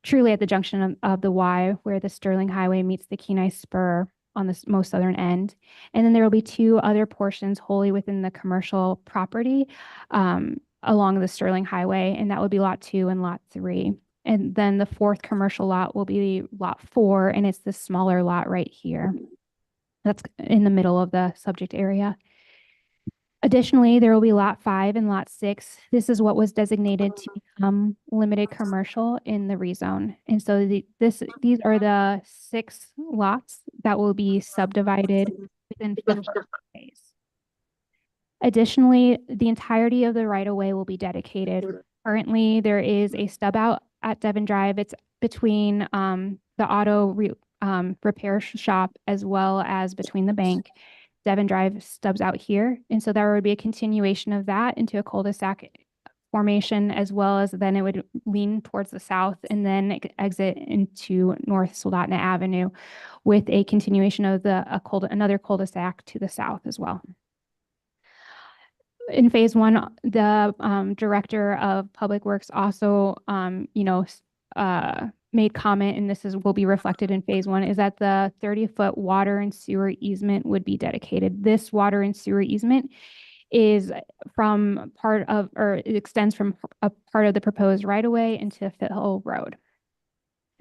truly at the junction of the Y, where the Sterling Highway meets the Kenai Spur on the most southern end. And then there will be 2 other portions wholly within the commercial property along the Sterling Highway, and that would be Lot 2 and Lot 3. And then the 4th commercial lot will be Lot 4, and it's the smaller lot right here. That's in the middle of the subject area. Additionally, there will be Lot 5 and Lot 6. This is what was designated to become limited commercial in the rezone. And so these are the 6 lots that will be subdivided within 15 days. Additionally, the entirety of the right-of-way will be dedicated. Currently, there is a stub out at Devon Drive. It's between the auto repair shop as well as between the bank. Devon Drive stubs out here. And so there would be a continuation of that into a cul-de-sac formation, as well as then it would lean towards the south and then exit into North Soldotna Avenue with a continuation of another cul-de-sac to the south as well. In phase 1, the director of Public Works also, made comment, and will be reflected in phase 1, is that the 30-foot water and sewer easement would be dedicated. This water and sewer easement is it extends from a part of the proposed right-of-way into Foothill Road.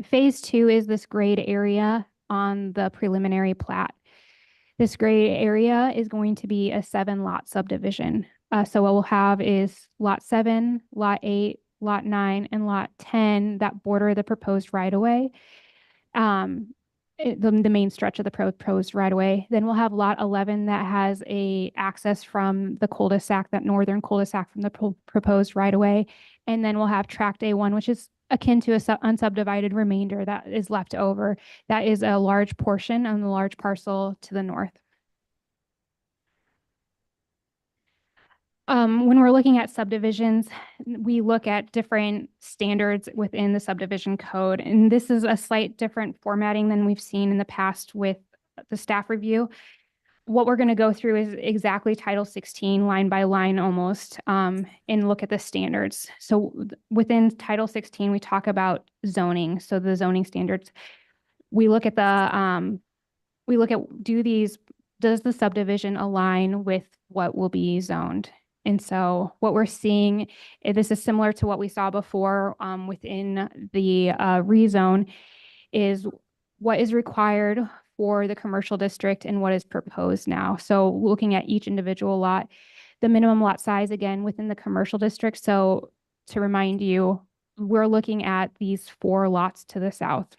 Phase 2 is this grade area on the preliminary plat. This gray area is going to be a 7-lot subdivision. So what we'll have is Lot 7, Lot 8, Lot 9, and Lot 10 that border the proposed right-of-way, the main stretch of the proposed right-of-way. Then we'll have Lot 11 that has a access from the cul-de-sac, that northern cul-de-sac from the proposed right-of-way. And then we'll have Tract A1, which is akin to a unsubdivided remainder that is left over. That is a large portion on the large parcel to the north. When we're looking at subdivisions, we look at different standards within the subdivision code, and this is a slight different formatting than we've seen in the past with the staff review. What we're going to go through is exactly Title 16, line by line almost, and look at the standards. So within Title 16, we talk about zoning. So the zoning standards, we look at does the subdivision align with what will be zoned? And so what we're seeing, this is similar to what we saw before within the rezone, is what is required for the commercial district and what is proposed now. So looking at each individual lot, the minimum lot size, again, within the commercial district. So to remind you, we're looking at these 4 lots to the south.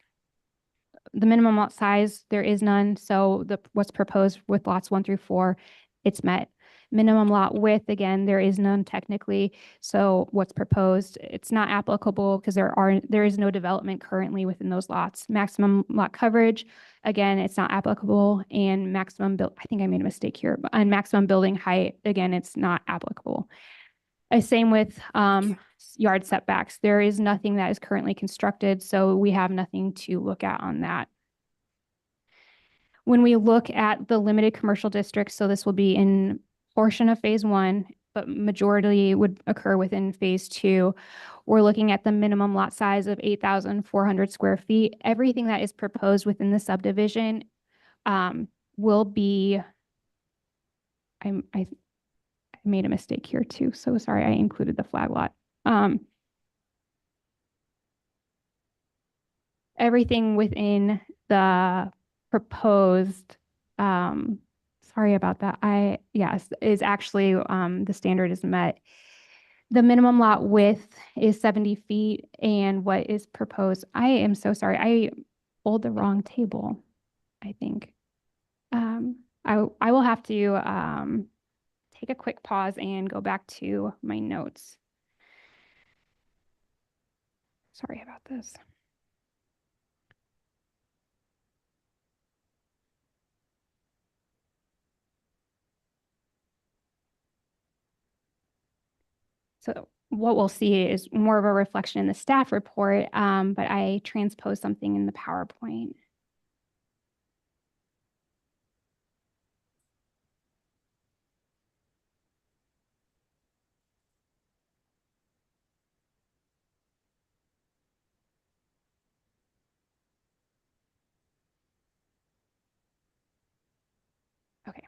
The minimum lot size, there is none. So what's proposed with lots 1 through 4, it's met. Minimum lot width, again, there is none technically. So what's proposed, it's not applicable because there is no development currently within those lots. Maximum lot coverage, again, it's not applicable. And maximum I think I made a mistake here, but on maximum building height, again, it's not applicable. Same with yard setbacks. There is nothing that is currently constructed, so we have nothing to look at on that. When we look at the limited commercial districts, so this will be in portion of phase 1, but majority would occur within phase 2. We're looking at the minimum lot size of 8,400 square feet. Everything that is proposed within the subdivision will be, I made a mistake here too, so sorry, I included the flag lot. Everything within the proposed, sorry about that. Yes, is actually, the standard is met. The minimum lot width is 70 feet and what is proposed, I am so sorry, I pulled the wrong table, I think. I will have to, take a quick pause and go back to my notes. Sorry about this. So what we'll see is more of a reflection in the staff report, but I transposed something in the PowerPoint. Okay.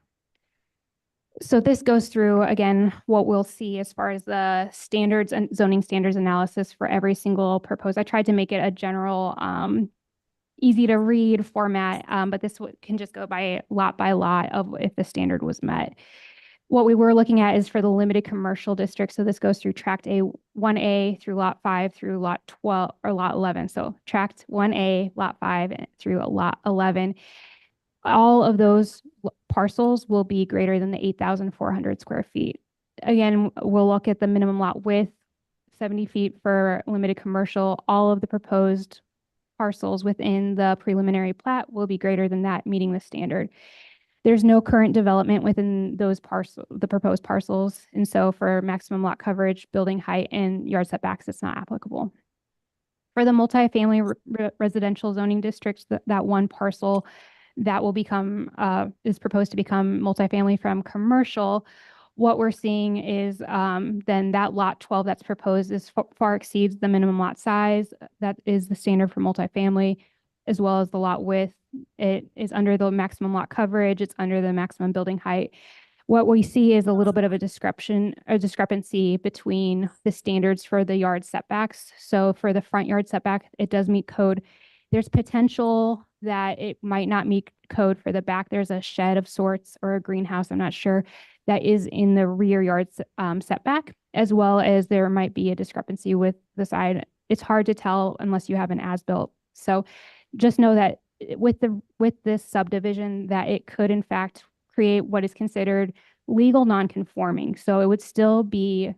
So this goes through, again, what we'll see as far as the standards and zoning standards analysis for every single proposed. I tried to make it a general, easy to read format, but this can just go by lot of if the standard was met. What we were looking at is for the limited commercial district. So this goes through tract A1A through lot 5 through lot 12 or lot 11. So tract 1A, lot 5 through lot 11. All of those parcels will be greater than the 8,400 square feet. Again, we'll look at the minimum lot width, 70 feet for limited commercial. All of the proposed parcels within the preliminary plat will be greater than that, meeting the standard. There's no current development within those the proposed parcels. And so for maximum lot coverage, building height, and yard setbacks, it's not applicable. For the multifamily residential zoning districts, that one parcel that will become, is proposed to become multifamily from commercial, what we're seeing is then that lot 12 that's proposed is far exceeds the minimum lot size. That is the standard for multifamily, as well as the lot width. It is under the maximum lot coverage. It's under the maximum building height. What we see is a little bit of a discrepancy between the standards for the yard setbacks. So for the front yard setback, it does meet code. There's potential that it might not meet code for the back. There's a shed of sorts or a greenhouse, I'm not sure, that is in the rear yard setback, as well as there might be a discrepancy with the side. It's hard to tell unless you have an as-built. So just know that with this subdivision, that it could in fact create what is considered legal non-conforming. So it would still be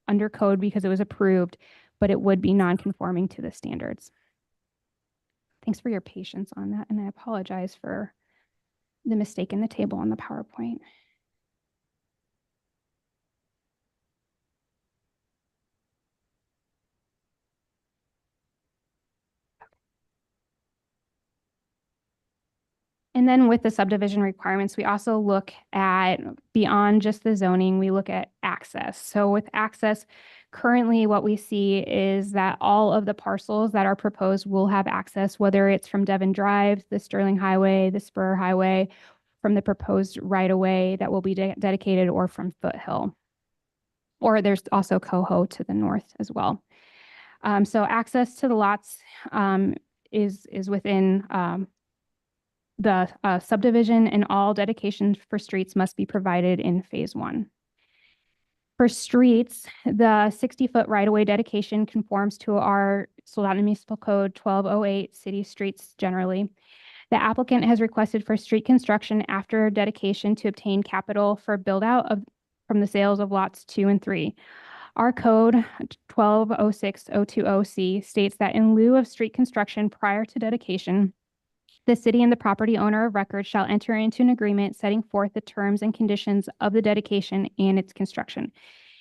under code because it was approved, but it would be non-conforming to the standards. Thanks for your patience on that, and I apologize for the mistake in the table on the PowerPoint. And then with the subdivision requirements, we also look at beyond just the zoning, we look at access. So with access, currently what we see is that all of the parcels that are proposed will have access, whether it's from Devon Drive, the Sterling Highway, the Spur Highway, from the proposed right-of-way that will be dedicated, or from Foothill. Or there's also Coho to the north as well. So access to the lots is within the subdivision, and all dedications for streets must be provided in phase 1. For streets, the 60-foot right-of-way dedication conforms to our Soldotna Municipal Code 1208 city streets generally. The applicant has requested for street construction after dedication to obtain capital for build out of from the sales of lots 2 and 3. Our code 1206-020C states that in lieu of street construction prior to dedication, the city and the property owner of record shall enter into an agreement setting forth the terms and conditions of the dedication and its construction.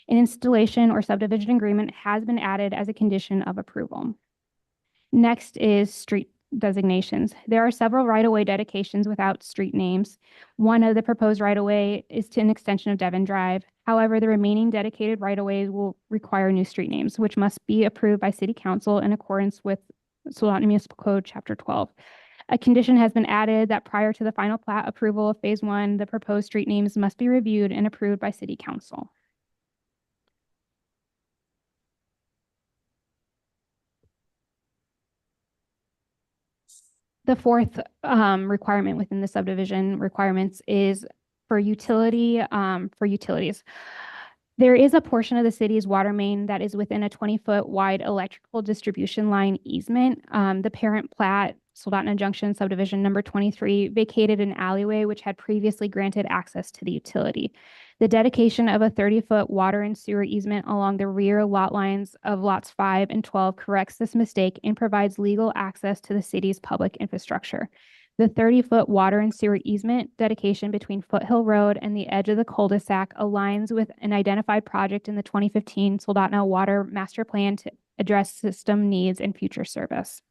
An installation or subdivision agreement has been added as a condition of approval. Next is street designations. There are several right-of-way dedications without street names. One of the proposed right-of-way is to an extension of Devon Drive. However, the remaining dedicated right-of-ways will require new street names, which must be approved by City Council in accordance with Soldotna Municipal Code, Chapter 12. A condition has been added that prior to the final plat approval of Phase 1, the proposed street names must be reviewed and approved by City Council. The fourth requirement within the subdivision requirements is for utilities. There is a portion of the city's water main that is within a 20-foot wide electrical distribution line easement. The parent plat, Soldotna Junction subdivision number 23, vacated an alleyway which had previously granted access to the utility. The dedication of a 30-foot water and sewer easement along the rear lot lines of lots 5 and 12 corrects this mistake and provides legal access to the city's public infrastructure. The 30-foot water and sewer easement dedication between Foothill Road and the edge of the cul-de-sac aligns with an identified project in the 2015 Soldotna Water Master Plan to address system needs and future service.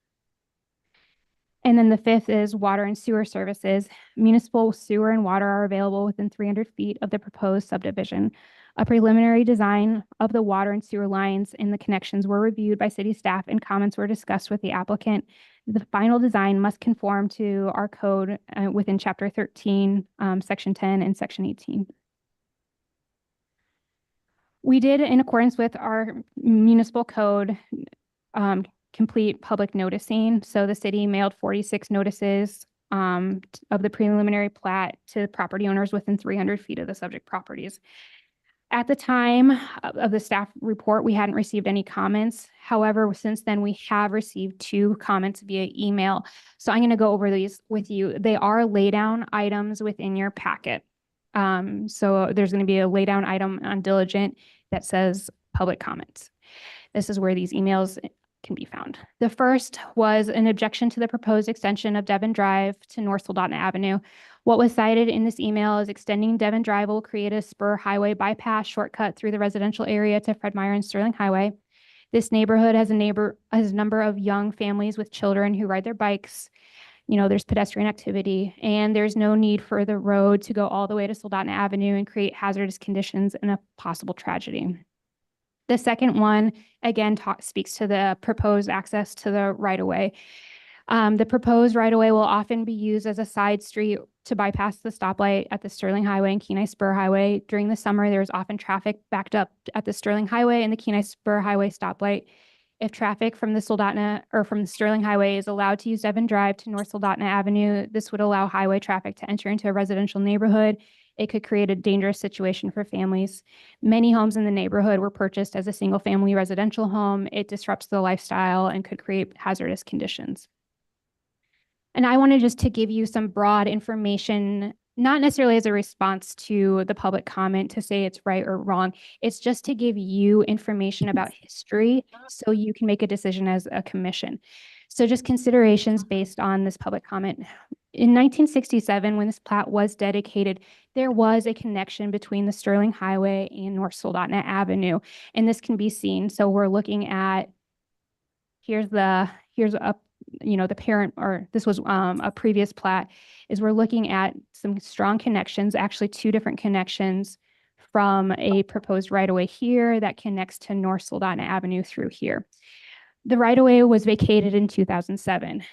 And then the fifth is water and sewer services. Municipal sewer and water are available within 300 feet of the proposed subdivision. A preliminary design of the water and sewer lines and the connections were reviewed by city staff and comments were discussed with the applicant. The final design must conform to our code within Chapter 13, Section 10, and Section 18. We did, in accordance with our municipal code, complete public noticing. So the city mailed 46 notices of the preliminary plat to property owners within 300 feet of the subject properties. At the time of the staff report, we hadn't received any comments. However, since then, we have received 2 comments via email. So I'm going to go over these with you. They are laydown items within your packet. So there's going to be a laydown item on Diligent that says public comments. This is where these emails can be found. The first was an objection to the proposed extension of Devon Drive to North Soldotna Avenue. What was cited in this email is extending Devon Drive will create a spur highway bypass shortcut through the residential area to Fred Meyer and Sterling Highway. This neighborhood has a number of young families with children who ride their bikes. You know, there's pedestrian activity, and there's no need for the road to go all the way to Soldotna Avenue and create hazardous conditions and a possible tragedy. The second one, again, speaks to the proposed access to the right-of-way. The proposed right-of-way will often be used as a side street to bypass the stoplight at the Sterling Highway and Kenai Spur Highway. During the summer, there's often traffic backed up at the Sterling Highway and the Kenai Spur Highway stoplight. If traffic from the Soldotna or from the Sterling Highway is allowed to use Devon Drive to North Soldotna Avenue, this would allow highway traffic to enter into a residential neighborhood. It could create a dangerous situation for families. Many homes in the neighborhood were purchased as a single-family residential home. It disrupts the lifestyle and could create hazardous conditions. And I wanted just to give you some broad information, not necessarily as a response to the public comment to say it's right or wrong. It's just to give you information about history so you can make a decision as a commission. So just considerations based on this public comment. In 1967, when this plat was dedicated, there was a connection between the Sterling Highway and North Soldotna Avenue, and this can be seen. So we're looking at, here's the parent, or this was a previous plat, is we're looking at some strong connections, actually 2 different connections from a proposed right-of-way here that connects to North Soldotna Avenue through here. The right-of-way was vacated in 2007.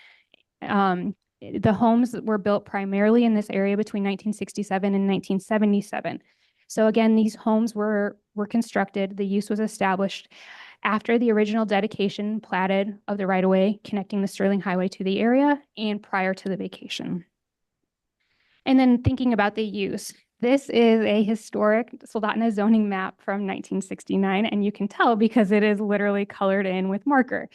The homes were built primarily in this area between 1967 and 1977. So again, these homes were constructed, the use was established after the original dedication platted of the right-of-way connecting the Sterling Highway to the area and prior to the vacation. And then thinking about the use, this is a historic Soldotna zoning map from 1969, and you can tell because it is literally colored in with marker.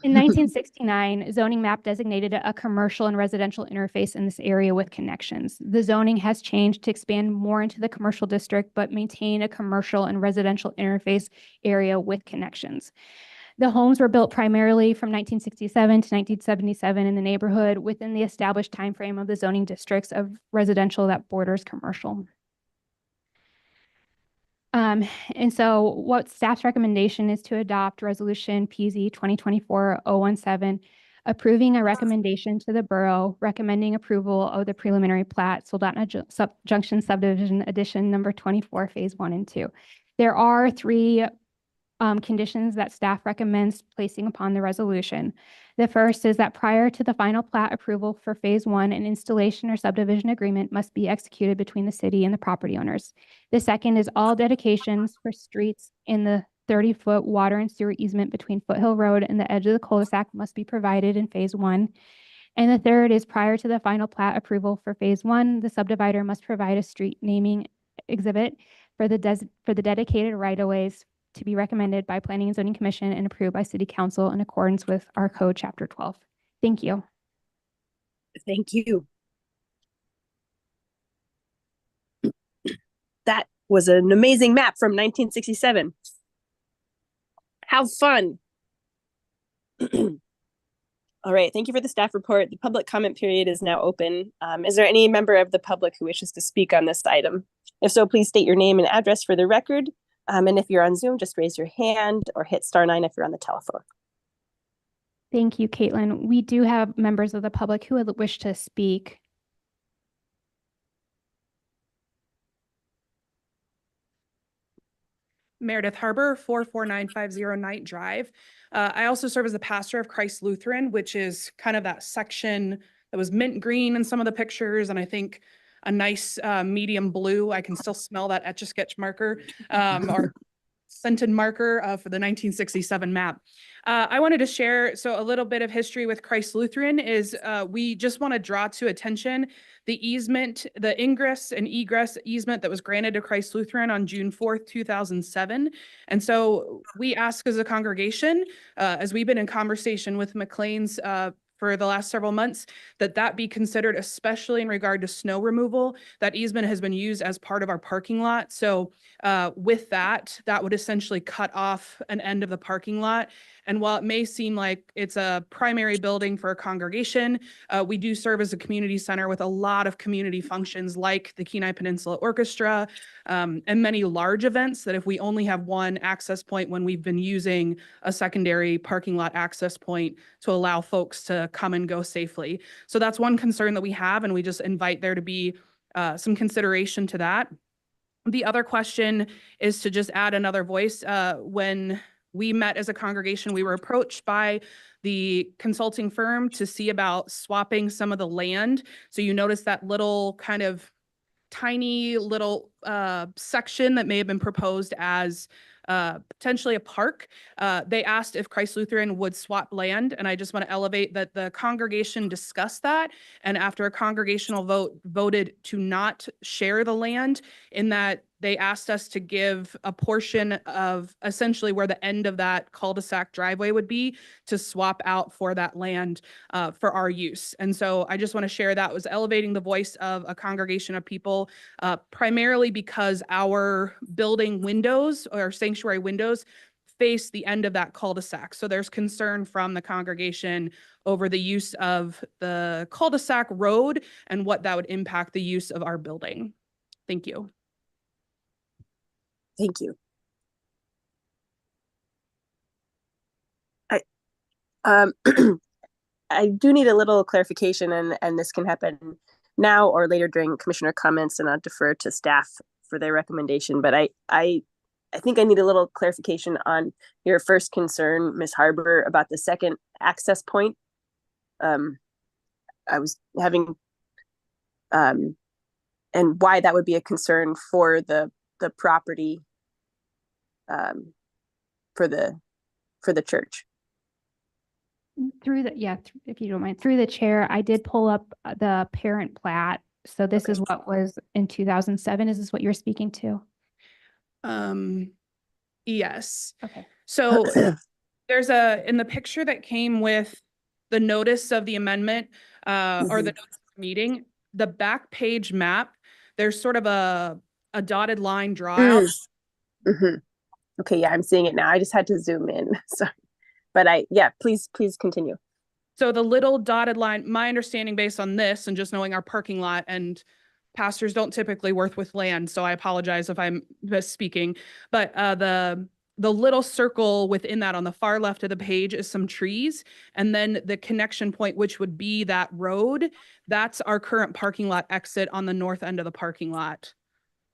In 1969, zoning map designated a commercial and residential interface in this area with connections. The zoning has changed to expand more into the commercial district, but maintain a commercial and residential interface area with connections. The homes were built primarily from 1967 to 1977 in the neighborhood within the established timeframe of the zoning districts of residential that borders commercial. And so what staff's recommendation is to adopt resolution PZ 2024-017, approving a recommendation to the borough recommending approval of the preliminary plat, Soldotna Junction Subdivision Addition Number 24, Phase 1 and 2. There are three conditions that staff recommends placing upon the resolution. The first is that prior to the final plat approval for Phase 1, an installation or subdivision agreement must be executed between the city and the property owners. The second is all dedications for streets in the 30-foot water and sewer easement between Foothill Road and the edge of the cul-de-sac must be provided in Phase 1. And the third is prior to the final plat approval for Phase 1, the subdivider must provide a street naming exhibit for the dedicated right-of-ways to be recommended by Planning and Zoning Commission and approved by City Council in accordance with our code, Chapter 12. Thank you. Thank you. That was an amazing map from 1967. How fun. All right, thank you for the staff report. The public comment period is now open. Is there any member of the public who wishes to speak on this item? If so, please state your name and address for the record. And if you're on Zoom, just raise your hand or hit *9 if you're on the telephone. Thank you, Caitlin. We do have members of the public who would wish to speak. Meredith Harbor, 44950 Knight Drive. I also serve as the pastor of Christ Lutheran, which is kind of that section that was mint green in some of the pictures, and I think a nice medium blue. I can still smell that Etch-a-Sketch marker or scented marker for the 1967 map. I wanted to share, so a little bit of history with Christ Lutheran is we just want to draw to attention the easement, the ingress and egress easement that was granted to Christ Lutheran on June 4th, 2007. And so we ask as a congregation, as we've been in conversation with McLean's for the last several months, that be considered, especially in regard to snow removal. That easement has been used as part of our parking lot. So with that would essentially cut off an end of the parking lot. And while it may seem like it's a primary building for a congregation, we do serve as a community center with a lot of community functions like the Kenai Peninsula Orchestra and many large events that if we only have one access point when we've been using a secondary parking lot access point to allow folks to come and go safely. So that's one concern that we have, and we just invite there to be some consideration to that. The other question is to just add another voice. When we met as a congregation, we were approached by the consulting firm to see about swapping some of the land. So you notice that little kind of tiny little section that may have been proposed as potentially a park. They asked if Christ Lutheran would swap land, and I just want to elevate that the congregation discussed that, and after a congregational vote, voted to not share the land, in that they asked us to give a portion of essentially where the end of that cul-de-sac driveway would be to swap out for that land for our use. And so I just want to share that was elevating the voice of a congregation of people, primarily because our building windows or sanctuary windows face the end of that cul-de-sac. So there's concern from the congregation over the use of the cul-de-sac road and what that would impact the use of our building. Thank you. Thank you. I do need a little clarification, and this can happen now or later during commissioner comments, and I'll defer to staff for their recommendation. But I think I need a little clarification on your first concern, Ms. Harbor, about the second access point. I was having and why that would be a concern for the property for the church. Through the, if you don't mind, through the chair, I did pull up the parent plat. So this is what was in 2007. Is this what you're speaking to? Yes. Okay. So There's in the picture that came with the notice of the amendment, or the notice of meeting, the back page map, there's sort of a dotted line draw out. Mhm. Okay, yeah, I'm seeing it now. I just had to zoom in. Sorry. But please continue. So the little dotted line, my understanding based on this and just knowing our parking lot, and pastors don't typically work with land, so I apologize if I'm misspeaking, but the little circle within that on the far left of the page is some trees, and then the connection point, which would be that road, that's our current parking lot exit on the north end of the parking lot.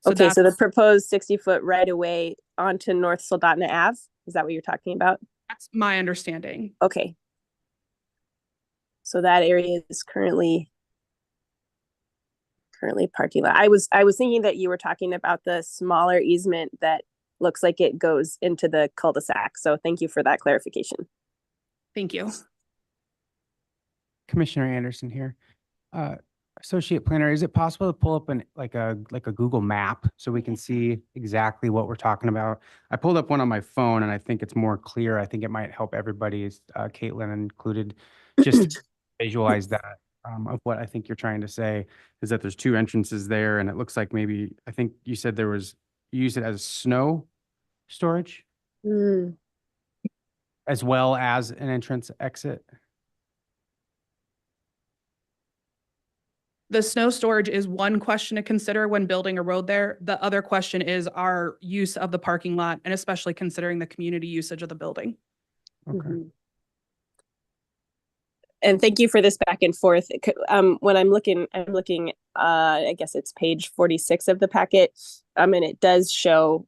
Okay, so the that's- proposed 60-foot right of way onto North Soldotna Ave, is that what you're talking about? That's my understanding. Okay. So that area is currently parking lot. I was thinking that you were talking about the smaller easement that looks like it goes into the cul-de-sac. So thank you for that clarification. Thank you. Commissioner Anderson here. Associate Planner, is it possible to pull up like a Google map so we can see exactly what we're talking about? I pulled up one on my phone and I think it's more clear. I think it might help everybody, Caitlin included, just visualize that. Of what I think you're trying to say is that there's two entrances there, and it looks like maybe, I think you said you used it as snow storage Mm, as well as an entrance exit. The snow storage is one question to consider when building a road there. The other question is our use of the parking lot, and especially considering the community usage of the building. Okay. mhm. And thank you for this back and forth. When I'm looking, I guess it's page 46 of the packet. And it does show,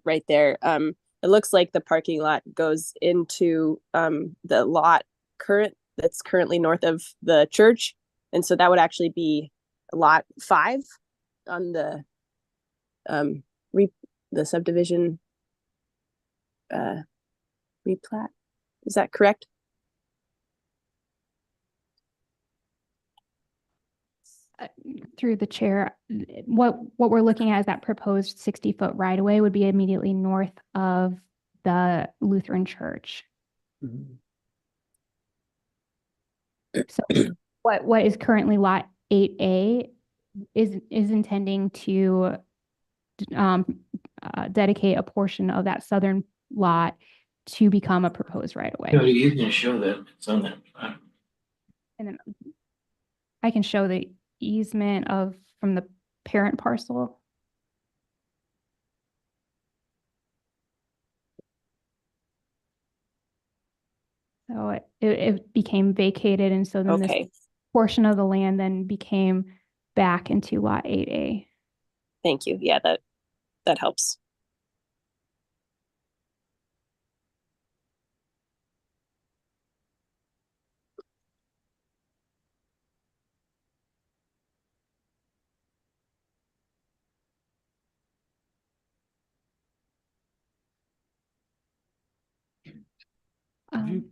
right there. It looks like the parking lot goes into the lot that's currently north of the church. And so that would actually be lot 5 on the subdivision replat. Is that correct? Through the chair, what we're looking at is that proposed 60-foot right of way would be immediately north of the Lutheran church. So what is currently lot 8A is intending to dedicate a portion of that southern lot to become a proposed right of way. You can show that it's on that. And then I can show the easement from the parent parcel. So it became vacated, and so then Okay, this portion of the land then became back into lot 8A. thank you. Yeah, that helps.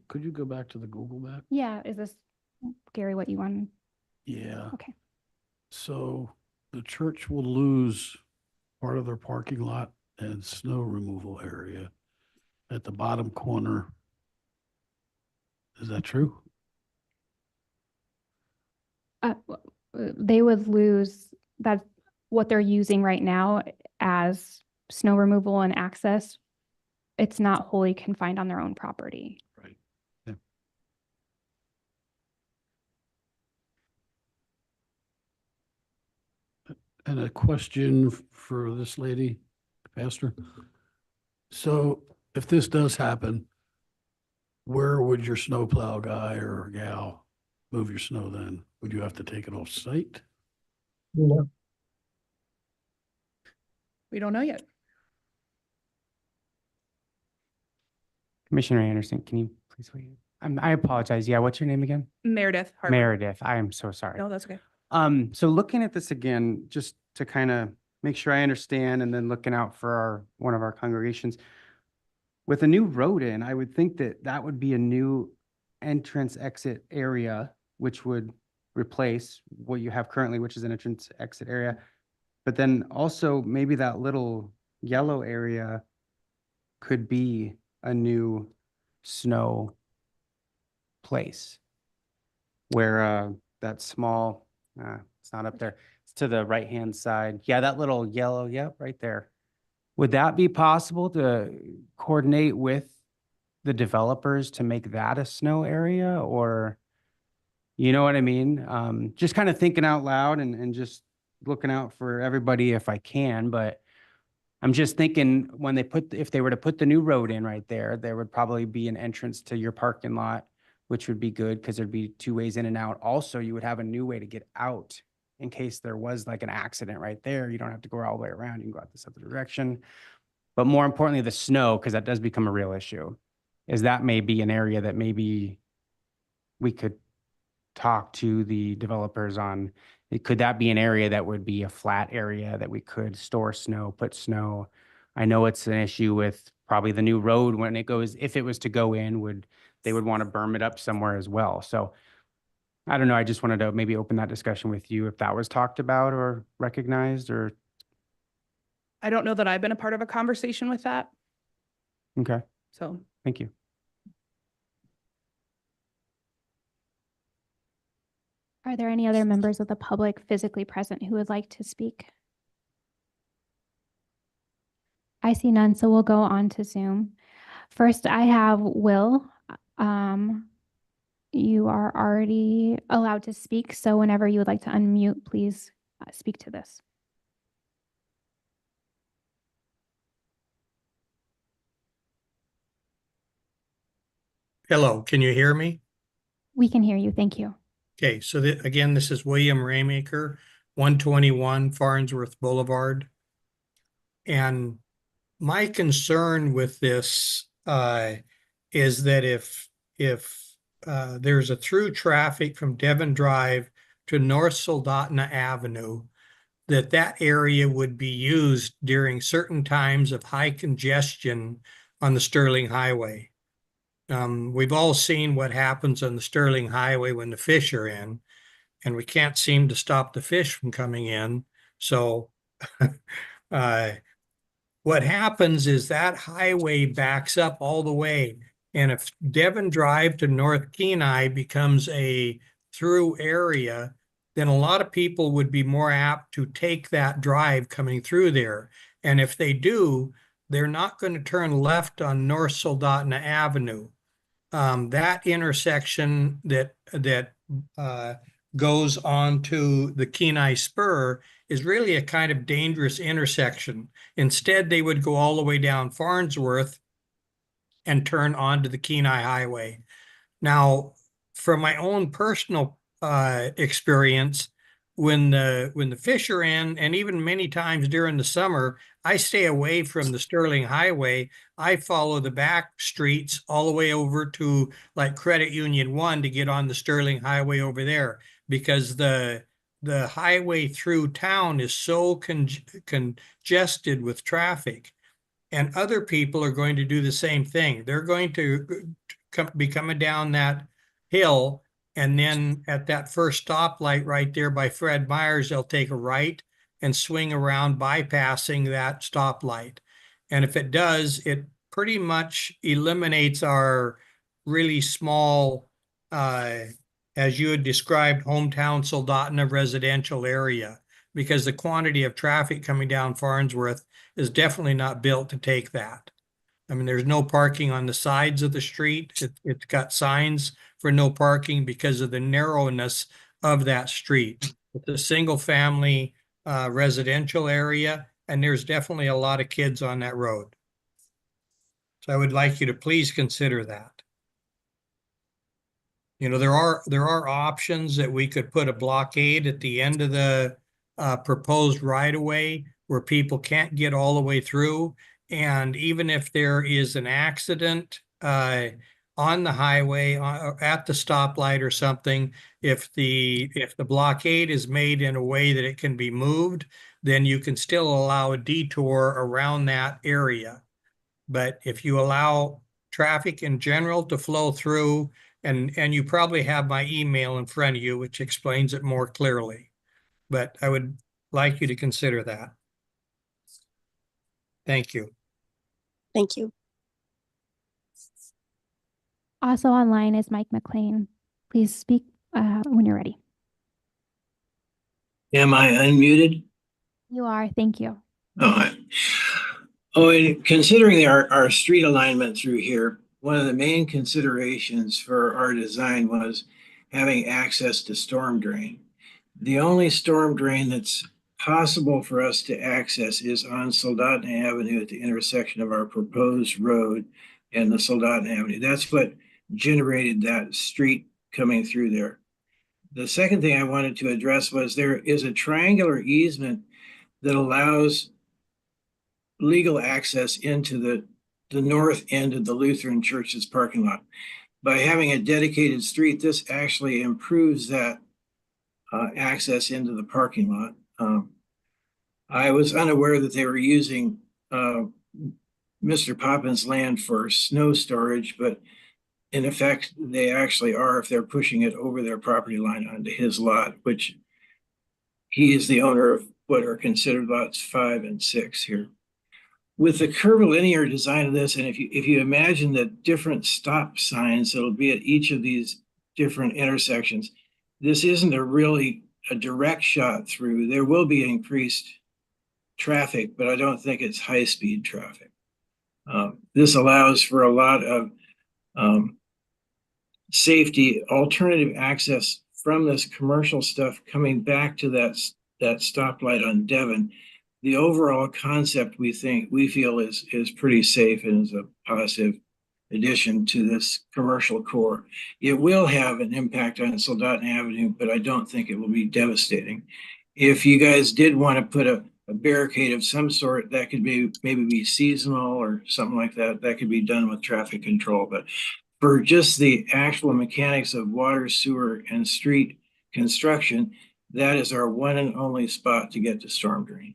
Could you go back to the Google map? Yeah, is this, Gary, what you want? Yeah. Okay. So the church will lose part of their parking lot and snow removal area at the bottom corner. Is that true? They would lose that what they're using right now as snow removal and access. It's not wholly confined on their own property. Right. Yeah. And a question for this lady, Pastor. So if this does happen, where would your snowplow guy or gal move your snow then? Would you have to take it off site? We don't know yet. Commissioner Anderson, can you please wait? I apologize. Yeah, what's your name again? Meredith Harper. Meredith. I am so sorry. No, that's okay. So looking at this again, just to kind of make sure I understand, and then looking out for one of our congregations, with a new road in, I would think that would be a new entrance exit area, which would replace what you have currently, which is an entrance exit area. But then also maybe that little yellow area could be a new snow place where that small, it's not up there, it's to the right-hand side. Yeah, that little yellow, yep, right there. Would that be possible to coordinate with the developers to make that a snow area, or, you know what I mean? Just kind of thinking out loud and just looking out for everybody if I can, but I'm just thinking when if they were to put the new road in right there, there would probably be an entrance to your parking lot, which would be good because there'd be two ways in and out. Also, you would have a new way to get out in case there was like an accident right there. You don't have to go all the way around. You can go out this other direction. But more importantly, the snow, because that does become a real issue, is that may be an area that maybe we could talk to the developers on. Could that be an area that would be a flat area that we could store snow, put snow? I know it's an issue with probably the new road when it goes, if it was to go in, they would want to berm it up somewhere as well. So I don't know. I just wanted to maybe open that discussion with you if that was talked about or recognized or. I don't know that I've been a part of a conversation with that, Okay, so. thank you. Are there any other members of the public physically present who would like to speak? I see none, so we'll go on to Zoom. First, I have Will. You are already allowed to speak, so whenever you would like to unmute, please speak to this. Hello, can you hear me? We can hear you. Thank you. Okay, so again, this is William Raymaker, 121 Farnsworth Boulevard. And my concern with this is that if there's a through traffic from Devon Drive to North Soldotna Avenue, that area would be used during certain times of high congestion on the Sterling Highway. We've all seen what happens on the Sterling Highway when the fish are in, and we can't seem to stop the fish from coming in. So what happens is that highway backs up all the way. And if Devon Drive to North Kenai becomes a through area, then a lot of people would be more apt to take that drive coming through there. And if they do, they're not going to turn left on North Soldotna Avenue. That intersection that goes on to the Kenai Spur is really a kind of dangerous intersection. Instead, they would go all the way down Farnsworth and turn onto the Kenai Highway. Now, from my own personal experience, when the fish are in, and even many times during the summer, I stay away from the Sterling Highway. I follow the back streets all the way over to like Credit Union 1 to get on the Sterling Highway over there, because the highway through town is so congested with traffic. And other people are going to do the same thing. They're going to be coming down that hill, and then at that first stoplight right there by Fred Meyer's, they'll take a right and swing around, bypassing that stoplight. And if it does, it pretty much eliminates our really small, as you had described, hometown Soldotna residential area, because the quantity of traffic coming down Farnsworth is definitely not built to take that. I mean, there's no parking on the sides of the street. It's got signs for no parking because of the narrowness of that street. It's a single family residential area, and there's definitely a lot of kids on that road. So I would like you to please consider that. You know, there are options that we could put a blockade at the end of the proposed right-of-way where people can't get all the way through. And even if there is an accident on the highway at the stoplight or something, if the blockade is made in a way that it can be moved, then you can still allow a detour around that area. But if you allow traffic in general to flow through, and you probably have my email in front of you, which explains it more clearly, but I would like you to consider that. Thank you. Thank you. Also online is Mike McLean. Please speak when you're ready. Am I unmuted? You are. Thank you. And considering our street alignment through here, one of the main considerations for our design was having access to storm drain. The only storm drain that's possible for us to access is on Soldotna Avenue at the intersection of our proposed road and the Soldotna Avenue. That's what generated that street coming through there. The second thing I wanted to address was there is a triangular easement that allows legal access into the north end of the Lutheran Church's parking lot. By having a dedicated street, this actually improves that access into the parking lot. I was unaware that they were using Mr. Poppins' land for snow storage, but in effect, they actually are if they're pushing it over their property line onto his lot, which he is the owner of what are considered lots 5 and 6 here. With the curvilinear design of this, and if you imagine the different stop signs that'll be at each of these different intersections, this isn't a direct shot through. There will be increased traffic, but I don't think it's high-speed traffic. This allows for a lot of safety, alternative access from this commercial stuff coming back to that stoplight on Devon. The overall concept we feel is pretty safe and is a positive addition to this commercial core. It will have an impact on Soldotna Avenue, but I don't think it will be devastating. If you guys did want to put a barricade of some sort, that could maybe be seasonal or something like that. That could be done with traffic control. But for just the actual mechanics of water, sewer, and street construction, that is our one and only spot to get to storm drain.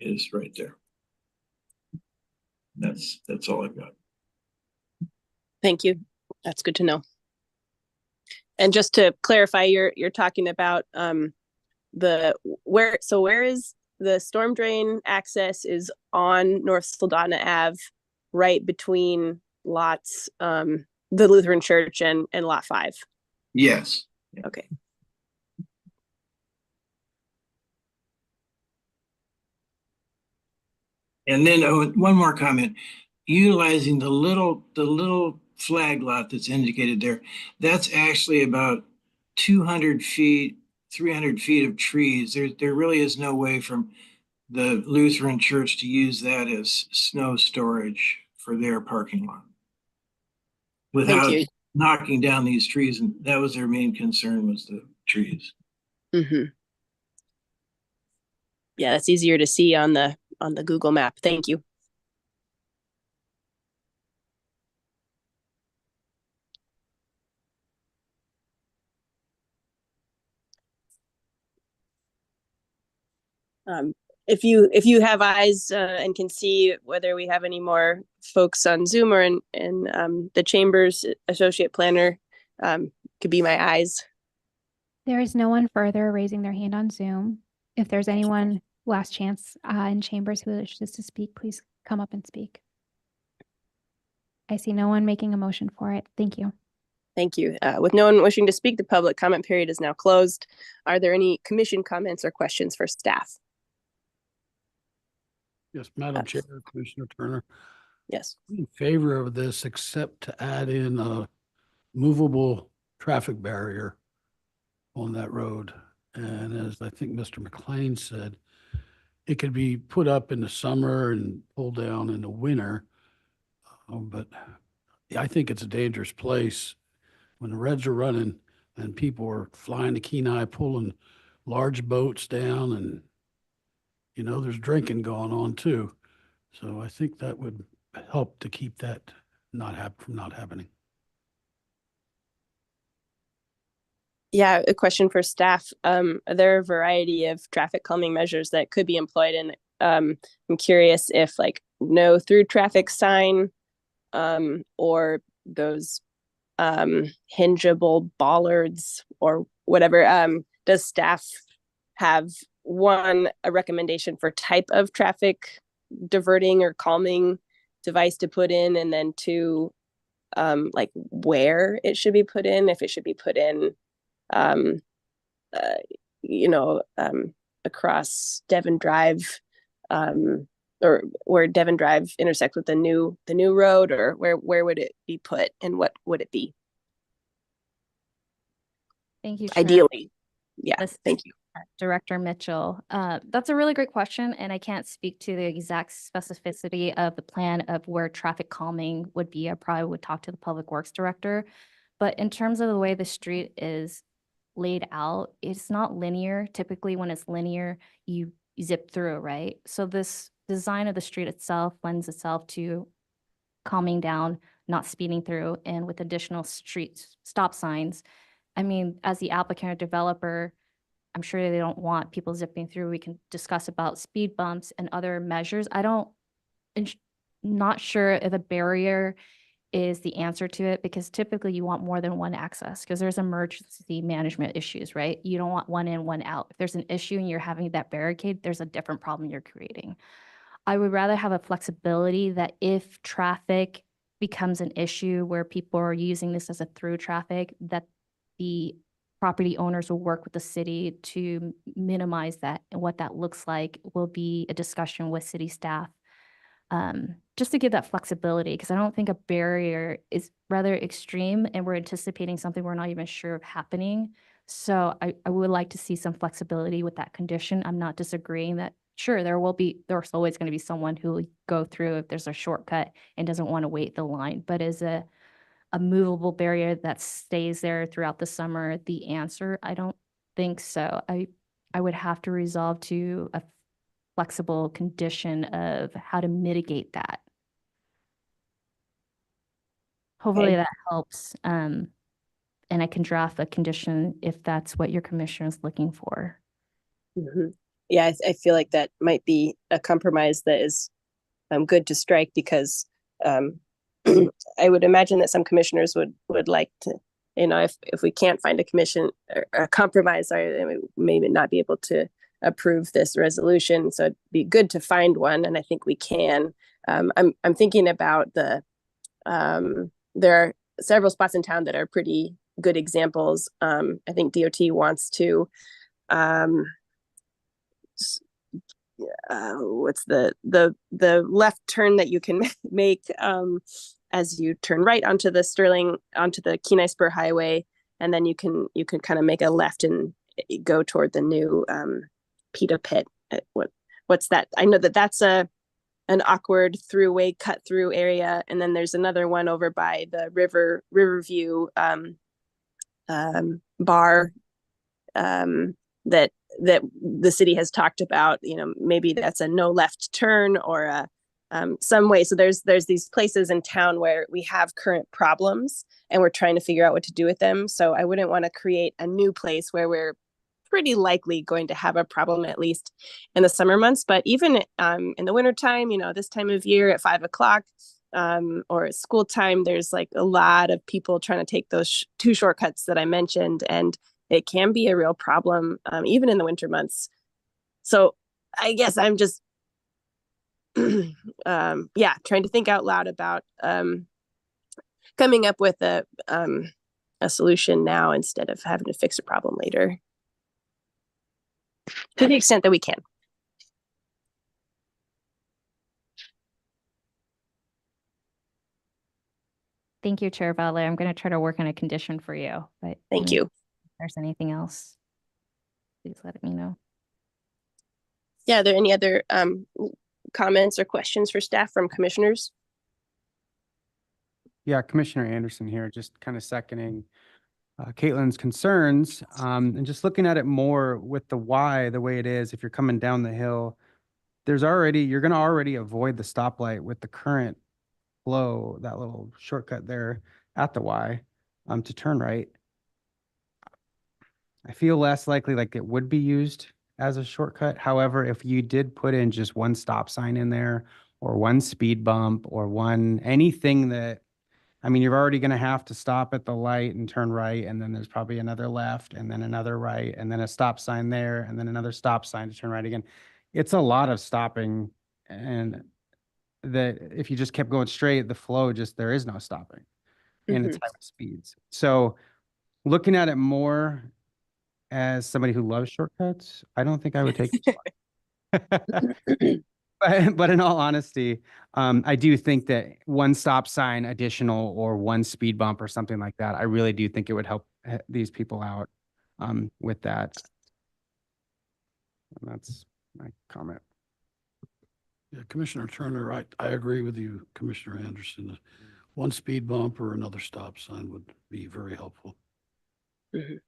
Is right there. That's all I've got. Thank you. That's good to know. And just to clarify, you're talking about where is the storm drain access is on North Soldotna Ave, right between lots the Lutheran Church and lot 5. Yes. Okay. And then one more comment, utilizing the little flag lot that's indicated there, that's actually about 200 feet, 300 feet of trees. There really is no way from the Lutheran Church to use that as snow storage for their parking lot without knocking down these trees. And that was their main concern, was the trees. Mm-hmm. Yeah, that's easier to see on the Google map. Thank you. If you have eyes and can see whether we have any more folks on Zoom or in the Chamber's associate planner, could be my eyes. There is no one further raising their hand on Zoom. If there's anyone, last chance in Chambers who wishes to speak, please come up and speak. I see no one making a motion for it. Thank you. Thank you. With no one wishing to speak, the public comment period is now closed. Are there any commission comments or questions for staff? Yes, Madam Chair, Commissioner Turner. Yes. In favor of this, except to add in a movable traffic barrier on that road. And as I think Mr. McLean said, it could be put up in the summer and pulled down in the winter. But I think it's a dangerous place when the Reds are running and people are flying to Kenai, pulling large boats down, and you know, there's drinking going on too. So I think that would help to keep that from not happening. Yeah, a question for staff. Are there a variety of traffic calming measures that could be employed? And I'm curious if like no through traffic sign or those hingeable bollards or whatever. Does staff have a recommendation for type of traffic diverting or calming device to put in, and then 2, like where it should be put in, if it should be put in, you know, across Devon Drive, or where Devon Drive intersects with the new road, or where would it be put and what would it be? Thank you, Chair. Ideally. Yeah, This- thank you. Director Mitchell. That's a really great question, and I can't speak to the exact specificity of the plan of where traffic calming would be. I probably would talk to the Public Works Director. But in terms of the way the street is laid out, it's not linear. Typically, when it's linear, you zip through, right? So this design of the street itself lends itself to calming down, not speeding through, and with additional street stop signs. I mean, as the applicant or developer, I'm sure they don't want people zipping through. We can discuss about speed bumps and other measures. Not sure if a barrier is the answer to it, because typically you want more than one access because there's emergency management issues, right? You don't want one in, one out. If there's an issue and you're having that barricade, there's a different problem you're creating. I would rather have a flexibility that if traffic becomes an issue where people are using this as a through traffic, that the property owners will work with the city to minimize that. And what that looks like will be a discussion with city staff, just to give that flexibility, because I don't think a barrier is rather extreme and we're anticipating something we're not even sure of happening. So I would like to see some flexibility with that condition. I'm not disagreeing that, sure, there's always going to be someone who will go through if there's a shortcut and doesn't want to wait the line, but as a movable barrier that stays there throughout the summer, the answer? I don't think so. I would have to resolve to a flexible condition of how to mitigate that. Hopefully Okay. that helps. And I can draft a condition if that's what your commissioner is looking for. Mhm. Yeah, I feel like that might be a compromise that is good to strike, because I would imagine that some commissioners would like to, you know, if we can't find a commission or a compromise, we may not be able to approve this resolution. So it'd be good to find one, and I think we can. I'm thinking about there are several spots in town that are pretty good examples. I think DOT wants to what's the left turn that you can make as you turn right onto the Kenai Spur Highway, and then you can kind of make a left and go toward the new PETA pit. What's that? I know that's an awkward throughway cut through area, and then there's another one over by the Riverview bar that the city has talked about. You know, maybe that's a no left turn or a some way. So there's these places in town where we have current problems and we're trying to figure out what to do with them. So I wouldn't want to create a new place where we're pretty likely going to have a problem, at least in the summer months. But even in the wintertime, you know, this time of year at 5 o'clock or at school time, there's like a lot of people trying to take those two shortcuts that I mentioned, and it can be a real problem even in the winter months. So I guess I'm just trying to think out loud about coming up with a solution now instead of having to fix a problem later, to the extent that we can. Thank you, Chair Valle. I'm going to try to work on a condition for you, but Thank you. if there's anything else, please let me know. Yeah, are there any other comments or questions for staff from commissioners? Yeah, Commissioner Anderson here, just kind of seconding Caitlin's concerns, and just looking at it more with the Y, the way it is. If you're coming down the hill, you're going to already avoid the stoplight with the current flow, that little shortcut there at the Y, to turn right. I feel less likely like it would be used as a shortcut. However, if you did put in just one stop sign in there, or one speed bump, or anything that, I mean, you're already going to have to stop at the light and turn right, and then there's probably another left, and then another right, and then a stop sign there, and then another stop sign to turn right again. It's a lot of stopping, and that if you just kept going straight, the flow there is no stopping. and its highway speeds. So looking at it more as somebody who loves shortcuts, I don't think I would take this one. But in all honesty, I do think that one stop sign additional or one speed bump or something like that, I really do think it would help these people out with that. And that's my comment. Yeah, Commissioner Turner, I agree with you, Commissioner Anderson. One speed bump or another stop sign would be very helpful. Mhm.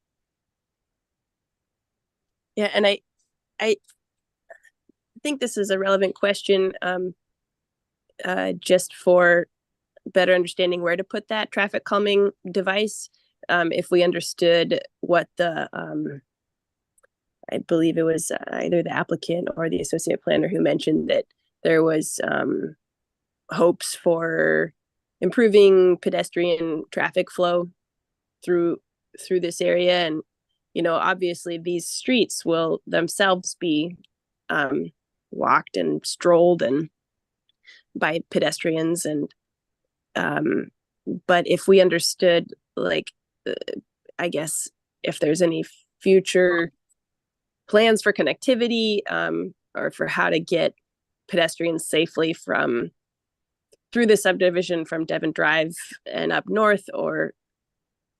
Yeah, and I think this is a relevant question, just for better understanding where to put that traffic calming device. If we understood what the, I believe it was either the applicant or the associate planner who mentioned that there was hopes for improving pedestrian traffic flow through this area. And, you know, obviously these streets will themselves be walked and strolled and by pedestrians. And but if we understood, like, I guess if there's any future plans for connectivity, or for how to get pedestrians safely through the subdivision from Devon Drive and up north, or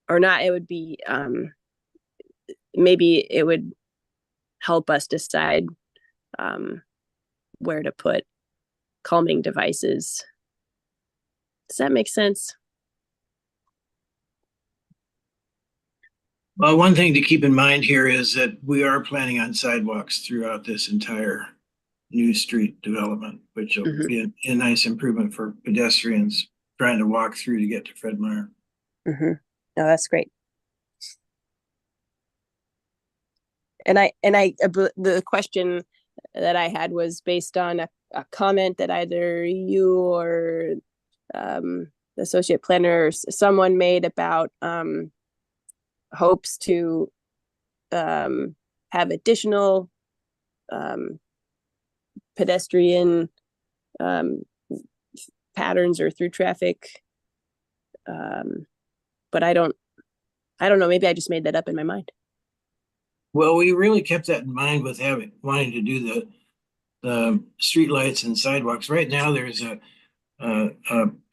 not, it would be, maybe it would help us decide where to put calming devices. Does that make sense? Well, one thing to keep in mind here is that we are planning on sidewalks throughout this entire new street development, which will be a nice improvement for pedestrians trying to walk through to get to Fred Meyer. No, that's great. And the question that I had was based on a comment that either you or the associate planner or someone made about hopes to have additional pedestrian patterns or through traffic. But I don't know, maybe I just made that up in my mind. Well, we really kept that in mind with wanting to do the streetlights and sidewalks. Right now, there's a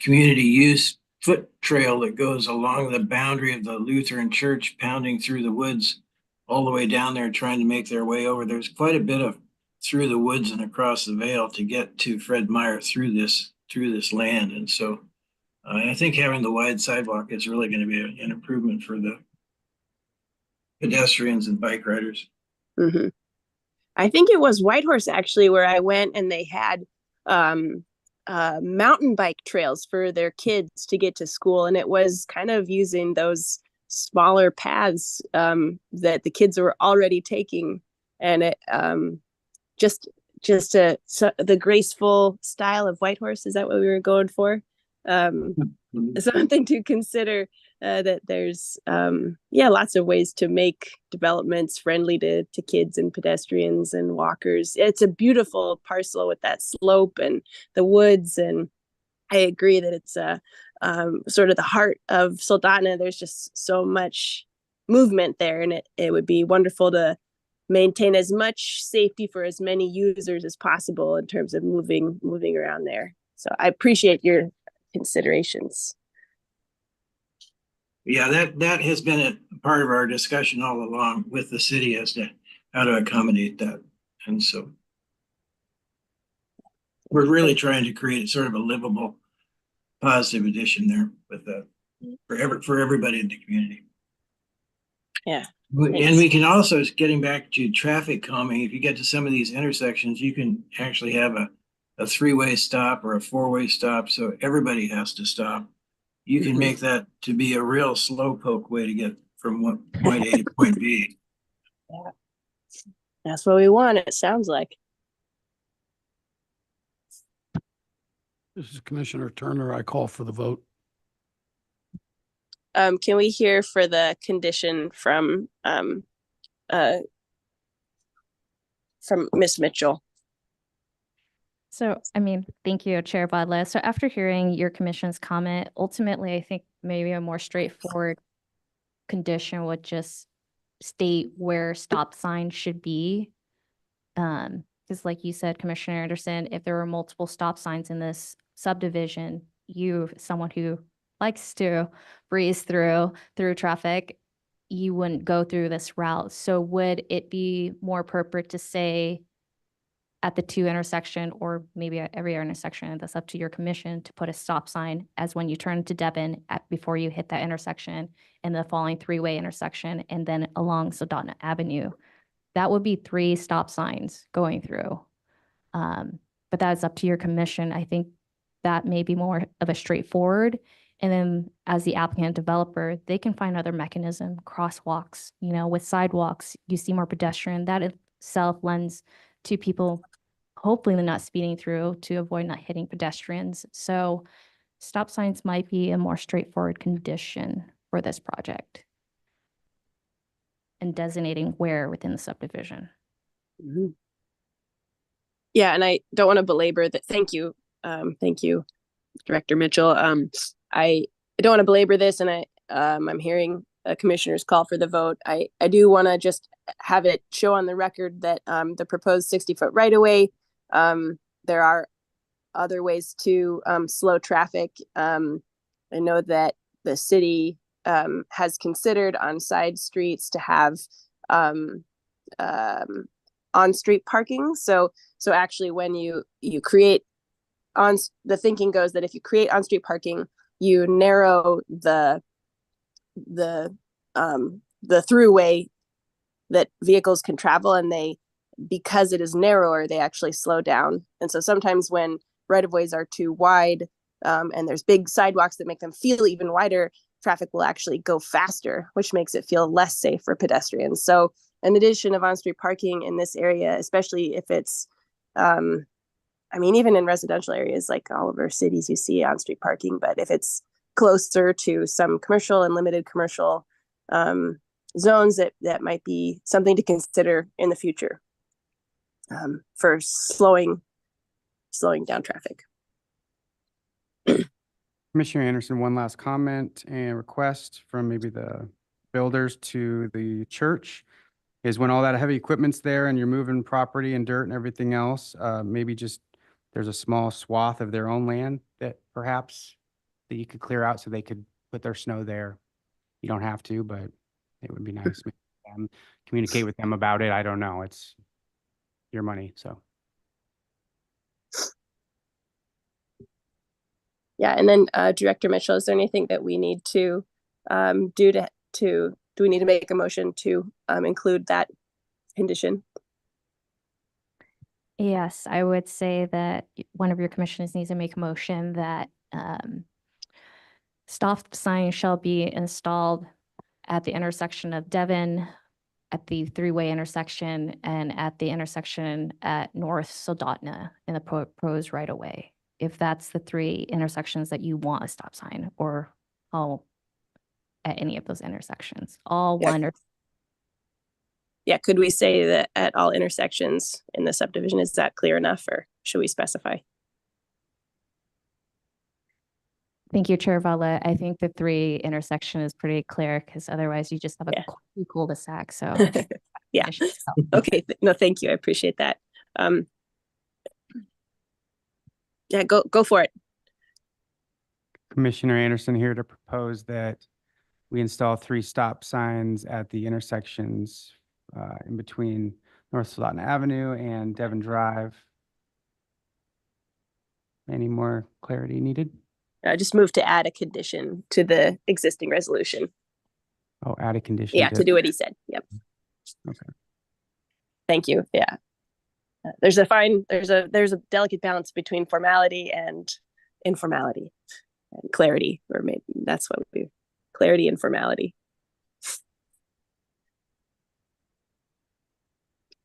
community use foot trail that goes along the boundary of the Lutheran church, pounding through the woods all the way down there, trying to make their way over. There's quite a bit of through the woods and across the vale to get to Fred Meyer through this land. And so I think having the wide sidewalk is really going to be an improvement for the pedestrians and bike riders. I think it was Whitehorse actually where I went, and they had mountain bike trails for their kids to get to school, and it was kind of using those smaller paths that the kids were already taking, and it just the graceful style of Whitehorse. Is that what we were going for? Something to consider, that there's lots of ways to make developments friendly to kids and pedestrians and walkers. It's a beautiful parcel with that slope and the woods, and I agree that it's sort of the heart of Soldotna. There's just so much movement there, and it would be wonderful to maintain as much safety for as many users as possible in terms of moving around there. So I appreciate your considerations. Yeah, that has been a part of our discussion all along with the city as to how to accommodate that. And so we're really trying to create sort of a livable, positive addition there with that for everybody in the community. Yeah. And we can also, getting back to traffic calming, if you get to some of these intersections, you can actually have a three-way stop or a four-way stop, so everybody has to stop. You can make that to be a real slowpoke way to get from point A to point B. Yeah, that's what we want, it sounds like. This is Commissioner Turner. I call for the vote. Can we hear for the condition from Ms. Mitchell? So, I mean, thank you, Chair Badla. So after hearing your commission's comment, ultimately, I think maybe a more straightforward condition would just state where stop signs should be. Because like you said, Commissioner Anderson, if there are multiple stop signs in this subdivision, you, someone who likes to breeze through traffic, you wouldn't go through this route. So would it be more appropriate to say at the 2 intersection, or maybe at every intersection, and that's up to your commission, to put a stop sign as when you turn to Devon before you hit that intersection, and the following 3-way intersection, and then along Soldotna Avenue? That would be 3 stop signs going through. But that's up to your commission. I think that may be more of a straightforward. And then as the applicant developer, they can find other mechanism, crosswalks, with sidewalks, you see more pedestrian. That itself lends to people, hopefully they're not speeding through to avoid not hitting pedestrians. So stop signs might be a more straightforward condition for this project, and designating where within the subdivision. Mhm. Yeah, and I don't want to belabor that. Thank you. Thank you, Director Mitchell. I don't want to belabor this, and I'm hearing a commissioner's call for the vote. I do want to just have it show on the record that the proposed 60-foot right-of-way, there are other ways to slow traffic. I know that the city has considered on side streets to have on-street parking. So actually, when you create the thinking goes that if you create on-street parking, you narrow the throughway that vehicles can travel, and because it is narrower, they actually slow down. And so sometimes when right-of-ways are too wide, and there's big sidewalks that make them feel even wider, traffic will actually go faster, which makes it feel less safe for pedestrians. So an addition of on-street parking in this area, especially if it's, even in residential areas like all of our cities, you see on-street parking, but if it's closer to some commercial and limited commercial zones, that might be something to consider in the future for slowing down traffic. Commissioner Anderson, one last comment and request from maybe the builders to the church is when all that heavy equipment's there and you're moving property and dirt and everything else, maybe just there's a small swath of their own land that perhaps that you could clear out so they could put their snow there. You don't have to, but it would be nice. Communicate with them about it. I don't know. It's your money, so. Yeah, and then Director Mitchell, is there anything that we need to do we need to make a motion to include that condition? Yes, I would say that one of your commissioners needs to make a motion that stop signs shall be installed at the intersection of Devon, at the 3-way intersection, and at the intersection at North Soldotna in the proposed right-of-way. If that's the 3 intersections that you want a stop sign, or all at any of those intersections, all Yeah. one or Yeah, could we say that at all intersections in the subdivision? Is that clear enough, or should we specify? Thank you, Chair Valla. I think the 3 intersection is pretty clear, because otherwise you just have a Yeah. cul-de-sac. So Yeah. Okay. No, thank you. I appreciate that. Yeah, go for it. Commissioner Anderson here to propose that we install 3 stop signs at the intersections in between North Soldotna Avenue and Devon Drive. Any more clarity needed? I just moved to add a condition to the existing resolution. Oh, add a condition. Yeah, to do what he said. Yep. Okay. Thank you. Yeah. There's a delicate balance between formality and informality and clarity, or maybe that's what we clarity and formality.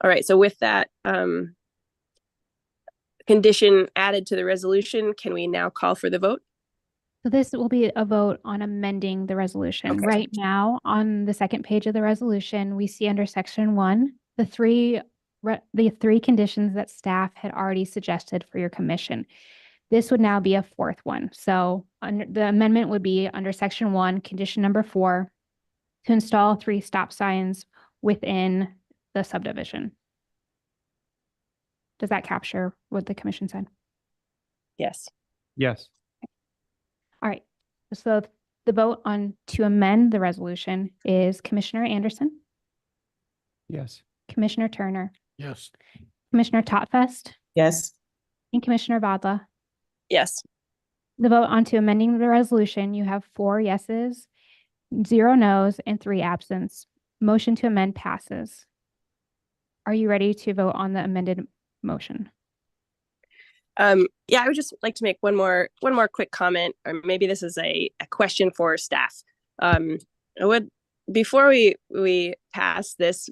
All right. So with that condition added to the resolution, can we now call for the vote? So this will be a vote on amending the resolution. Okay. Right now, on the second page of the resolution, we see under section 1, the three conditions that staff had already suggested for your commission. This would now be a 4th one. So the amendment would be under section 1, condition number 4, to install 3 stop signs within the subdivision. Does that capture what the commission said? Yes. Yes. All right. So the vote on to amend the resolution is Commissioner Anderson, Yes. Commissioner Turner, Yes. Commissioner Totfest, Yes. and Commissioner Vadla. Yes. The vote on to amending the resolution, you have 4 yeses, 0 nos, and 3 absents. Motion to amend passes. Are you ready to vote on the amended motion? Yeah, I would just like to make one more quick comment, or maybe this is a question for staff. I would, before we pass this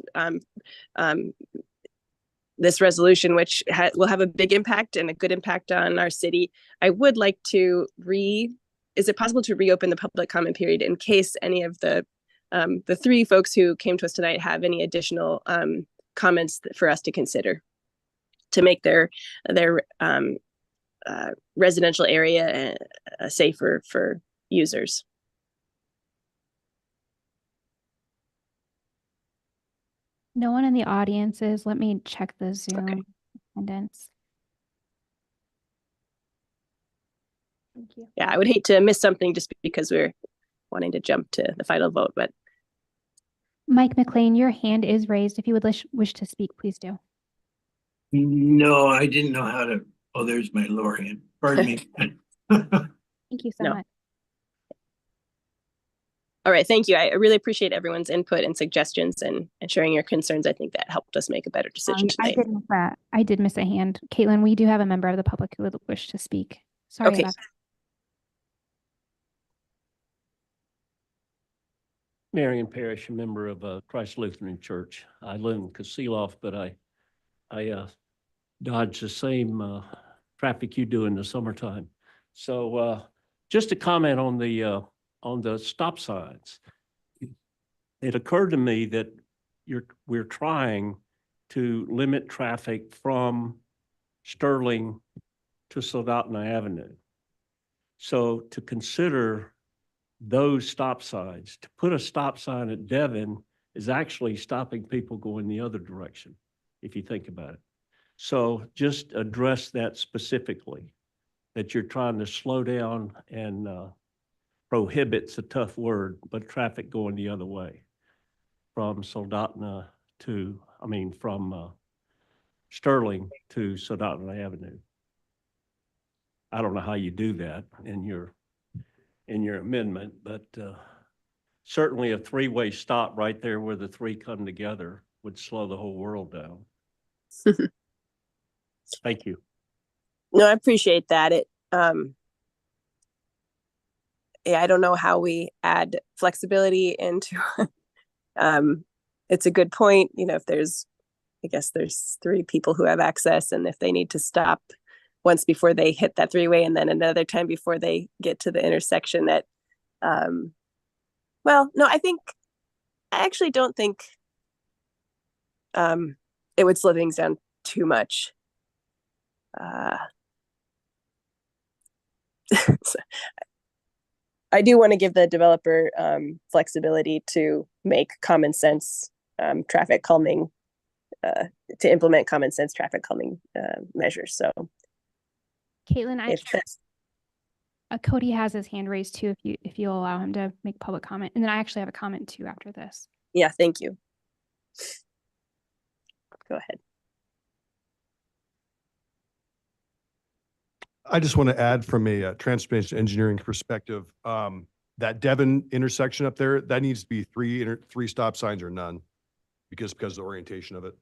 this resolution, which will have a big impact and a good impact on our city, I would like to is it possible to reopen the public comment period in case any of the 3 folks who came to us tonight have any additional comments for us to consider to make their residential area safer for users. No one in the audience is. Let me check the Zoom attendance. Thank you. Yeah, I would hate to miss something just because we're wanting to jump to the final vote, but Mike McLean, your hand is raised. If you would wish to speak, please do. No, I didn't know how to, oh, there's my lower hand. Pardon me. Thank you so No. much. all right, thank you. I really appreciate everyone's input and suggestions and sharing your concerns. I think that helped us make a better decision I tonight. did miss that. I did miss a hand. Caitlin, we do have a member of the public who would wish to speak. Sorry Okay. about that. Marion Parrish, a member of Christ Lutheran Church. I live in Kasilof, but I dodge the same traffic you do in the summertime. So just a comment on the stop signs. It occurred to me that we're trying to limit traffic from Sterling to Soldotna Avenue. So to consider those stop signs, to put a stop sign at Devon is actually stopping people going the other direction, if you think about it. So just address that specifically, that you're trying to slow down and prohibit's a tough word, but traffic going the other way from Soldotna to, from Sterling to Soldotna Avenue. I don't know how you do that in your amendment, but certainly a 3-way stop right there where the 3 come together would slow the whole world down. Thank you. No, I appreciate that. Yeah, I don't know how we add flexibility into it's a good point. You know, if I guess there's 3 people who have access, and if they need to stop once before they hit that 3-way and then another time before they get to the intersection, that well, no, I actually don't think it would slow things down too much. So I do want to give the developer flexibility to make common sense traffic calming, to implement common sense traffic calming measures. So Caitlin, if that's Cody has his hand raised too, if you'll allow him to make public comment. And then I actually have a comment too after this. yeah, thank you. Go ahead. I just want to add from a transportation engineering perspective, that Devon intersection up there, that needs to be 3 stop signs or none because of the orientation of it.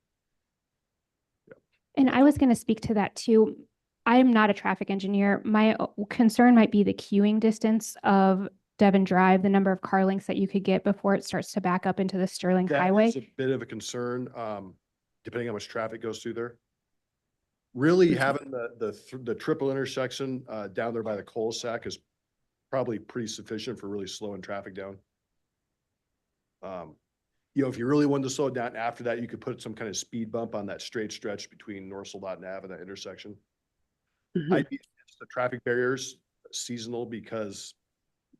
And I was going to speak to that too. I'm not a traffic engineer. My concern might be the queuing distance of Devon Drive, the number of car lengths that you could get before it starts to back up into the Sterling Highway. That's a bit of a concern, depending on how much traffic goes through there. Really having the triple intersection down there by the cul-de-sac is probably pretty sufficient for really slowing traffic down. You know, if you really wanted to slow it down after that, you could put some kind of speed bump on that straight stretch between North Soldotna Ave and that intersection. Mhm. I'd be against the traffic barriers seasonal because,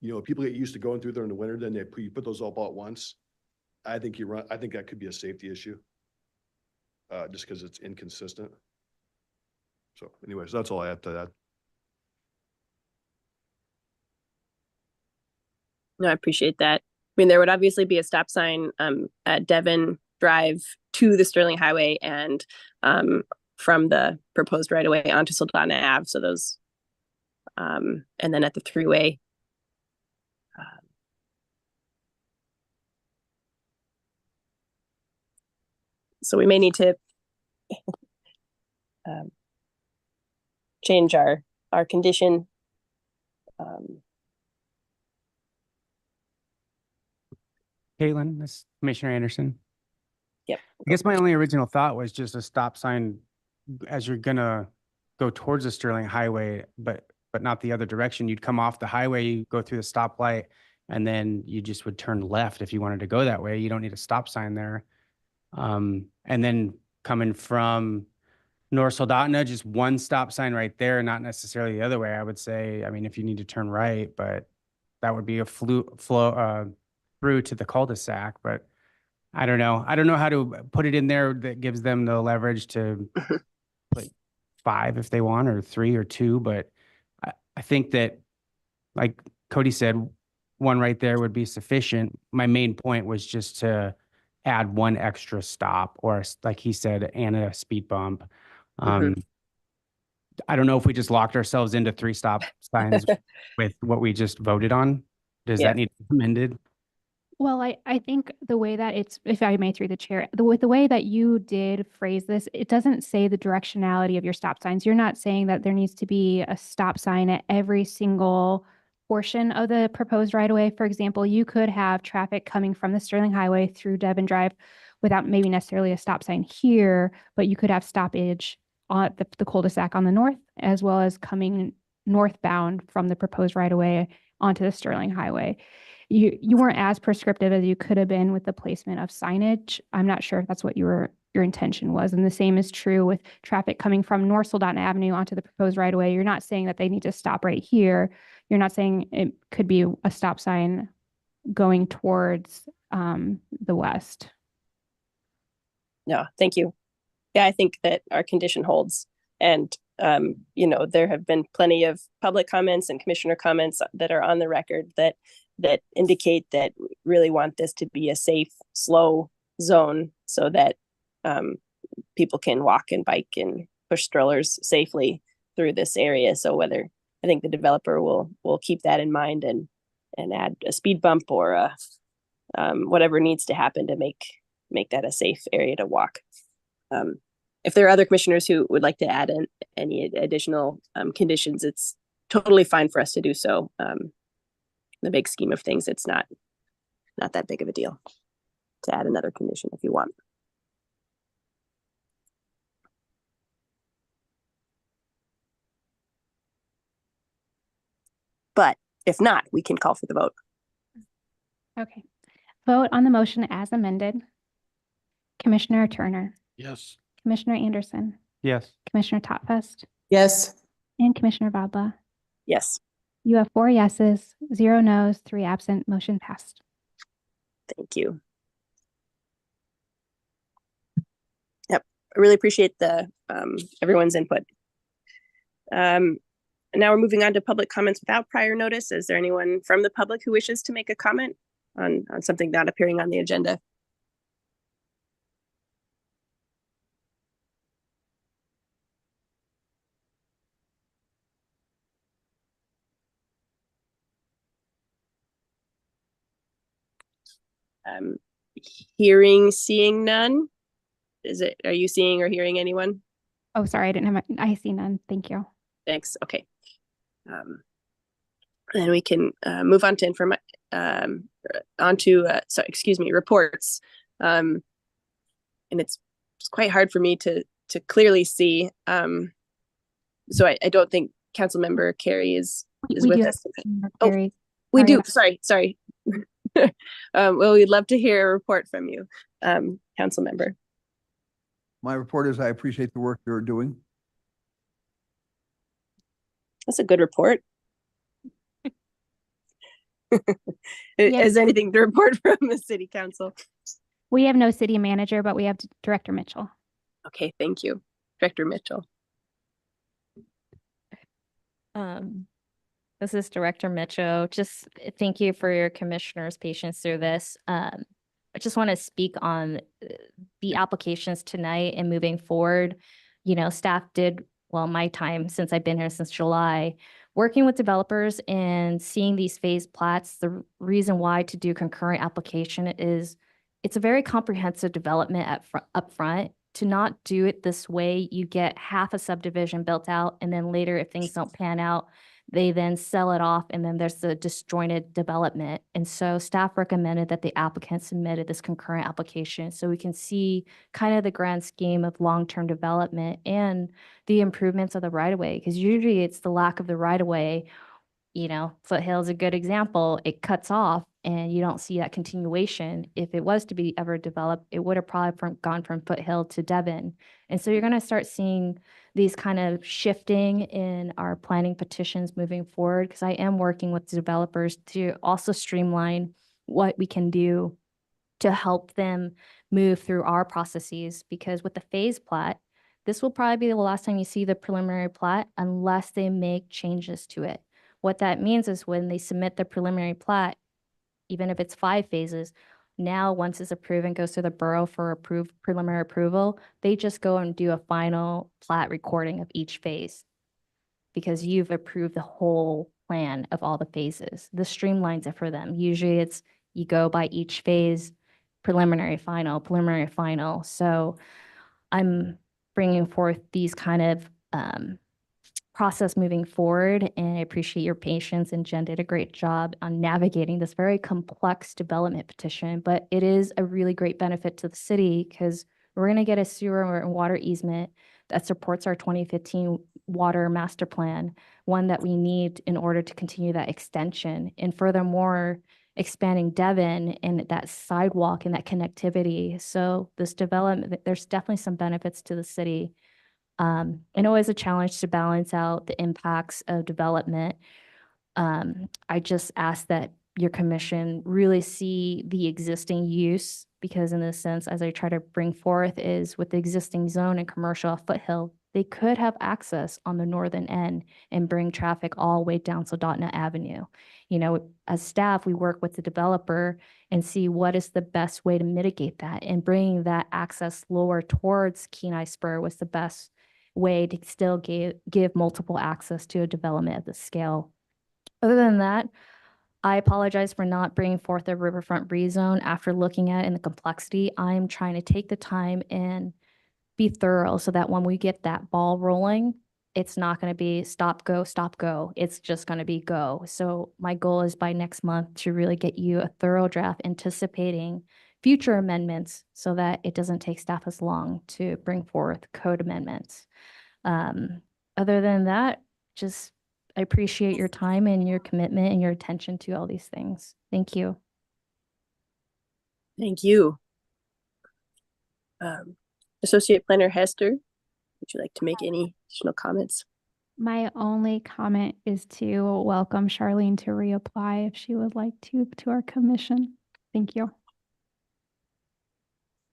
you know, people get used to going through there in the winter, then you put those all at once. I think that could be a safety issue. Just because it's inconsistent. So anyways, that's all I have to add. No, I appreciate that. I mean, there would obviously be a stop sign at Devon Drive to the Sterling Highway and from the proposed right of way onto Soldotna Ave. So those, and then at the three-way. So we may need to change our condition. Caitlin, this is Commissioner Anderson. Yep. I guess my only original thought was just a stop sign as you're gonna go towards the Sterling Highway, but not the other direction. You'd come off the highway, you go through the stoplight, and then you just would turn left if you wanted to go that way. You don't need a stop sign there. And then coming from North Soldotna, just one stop sign right there, not necessarily the other way, I would say. I mean, if you need to turn right, but that would be a flow through to the cul-de-sac, but I don't know. I don't know how to put it in there that gives them the leverage to put 5 if they want, or 3 or 2, but I think that, like Cody said, one right there would be sufficient. My main point was just to add one extra stop, or like he said, and a speed bump. I don't know if we just locked ourselves into 3 stop signs with what we just voted on. Does that need to be amended? Well, I think the way that it's, if I may through the chair, with the way that you did phrase this, it doesn't say the directionality of your stop signs. You're not saying that there needs to be a stop sign at every single portion of the proposed right of way. For example, you could have traffic coming from the Sterling Highway through Devon Drive without maybe necessarily a stop sign here, but you could have stoppage on the cul-de-sac on the north, as well as coming northbound from the proposed right of way onto the Sterling Highway. You weren't as prescriptive as you could have been with the placement of signage. I'm not sure if that's what your intention was. And the same is true with traffic coming from North Soldotna Avenue onto the proposed right of way. You're not saying that they need to stop right here. You're not saying it could be a stop sign going towards the west. No, thank you. Yeah, I think that our condition holds. And, you know, there have been plenty of public comments and commissioner comments that are on the record that indicate that we really want this to be a safe, slow zone so that people can walk and bike and push strollers safely through this area. So I think the developer will keep that in mind and add a speed bump or whatever needs to happen to make that a safe area to walk. If there are other commissioners who would like to add in any additional conditions, it's totally fine for us to do so. In the big scheme of things, it's not that big of a deal to add another condition if you want. But if not, we can call for the vote. Okay. Vote on the motion as amended. Commissioner Turner, Yes. Commissioner Anderson, Yes. Commissioner Topfest, Yes. and Commissioner Vadla. Yes, You have 4 yeses, 0 nos, 3 absent. Motion passed. thank you. Yep, I really appreciate the everyone's input. Now we're moving on to public comments without prior notice. Is there anyone from the public who wishes to make a comment on something not appearing on the agenda? Seeing none. Are you seeing or hearing anyone? Oh, sorry, I didn't have I see none. Thank you. Thanks. Okay. Then we can move on to reports. And it's quite hard for me to clearly see. So I don't think Councilmember Carey is We with do us. have Oh, Carrie. we Sorry do. Sorry. Well, we'd love to hear a report from you, Councilmember. My report is I appreciate the work you're doing. That's a good report. Yeah. Is there anything to report from the city council? We have no city manager, but we have Director Mitchell. Okay, thank you. Director Mitchell. This is Director Mitchell. Just thank you for your commissioner's patience through this. I just want to speak on the applications tonight and moving forward. You know, staff did, well, my time since I've been here since July, working with developers and seeing these phase plats. The reason why to do concurrent application is it's a very comprehensive development up front. To not do it this way, you get half a subdivision built out, and then later, if things don't pan out, they then sell it off, and then there's the disjointed development. And so staff recommended that the applicant submitted this concurrent application so we can see kind of the grand scheme of long-term development and the improvements of the right-of-way, because usually it's the lack of the right-of-way. You know, Foothill is a good example. It cuts off and you don't see that continuation. If it was to be ever developed, it would have probably gone from Foothill to Devon. And so you're going to start seeing these kind of shifting in our planning petitions moving forward, because I am working with developers to also streamline what we can do to help them move through our processes. Because with the phase plat, this will probably be the last time you see the preliminary plat unless they make changes to it. What that means is when they submit the preliminary plat, even if it's 5 phases, now once it's approved and goes to the borough for approved preliminary approval, they just go and do a final plat recording of each phase because you've approved the whole plan of all the phases. This streamlines it for them. Usually it's you go by each phase, preliminary, final. So I'm bringing forth these kind of process moving forward, and I appreciate your patience, and Jen did a great job on navigating this very complex development petition, but it is a really great benefit to the city because we're going to get a sewer and water easement that supports our 2015 water master plan, one that we need in order to continue that extension. And furthermore, expanding Devon and that sidewalk and that connectivity. So this development, there's definitely some benefits to the city. And always a challenge to balance out the impacts of development. I just ask that your commission really see the existing use, because in this sense, as I try to bring forth, is with the existing zone and commercial Foothill, they could have access on the northern end and bring traffic all the way down Soldotna Avenue. You know, as staff, we work with the developer and see what is the best way to mitigate that, and bringing that access lower towards Kenai Spur was the best way to still give multiple access to a development at this scale. Other than that, I apologize for not bringing forth a riverfront rezone after looking at it and the complexity. I'm trying to take the time and be thorough so that when we get that ball rolling, it's not going to be stop, go. It's just going to be go. So my goal is by next month to really get you a thorough draft anticipating future amendments so that it doesn't take staff as long to bring forth code amendments. Other than that, just I appreciate your time and your commitment and your attention to all these things. Thank you. Thank you. Associate Planner Hester, would you like to make any additional comments? My only comment is to welcome Charlene to reapply if she would like to our commission. Thank you.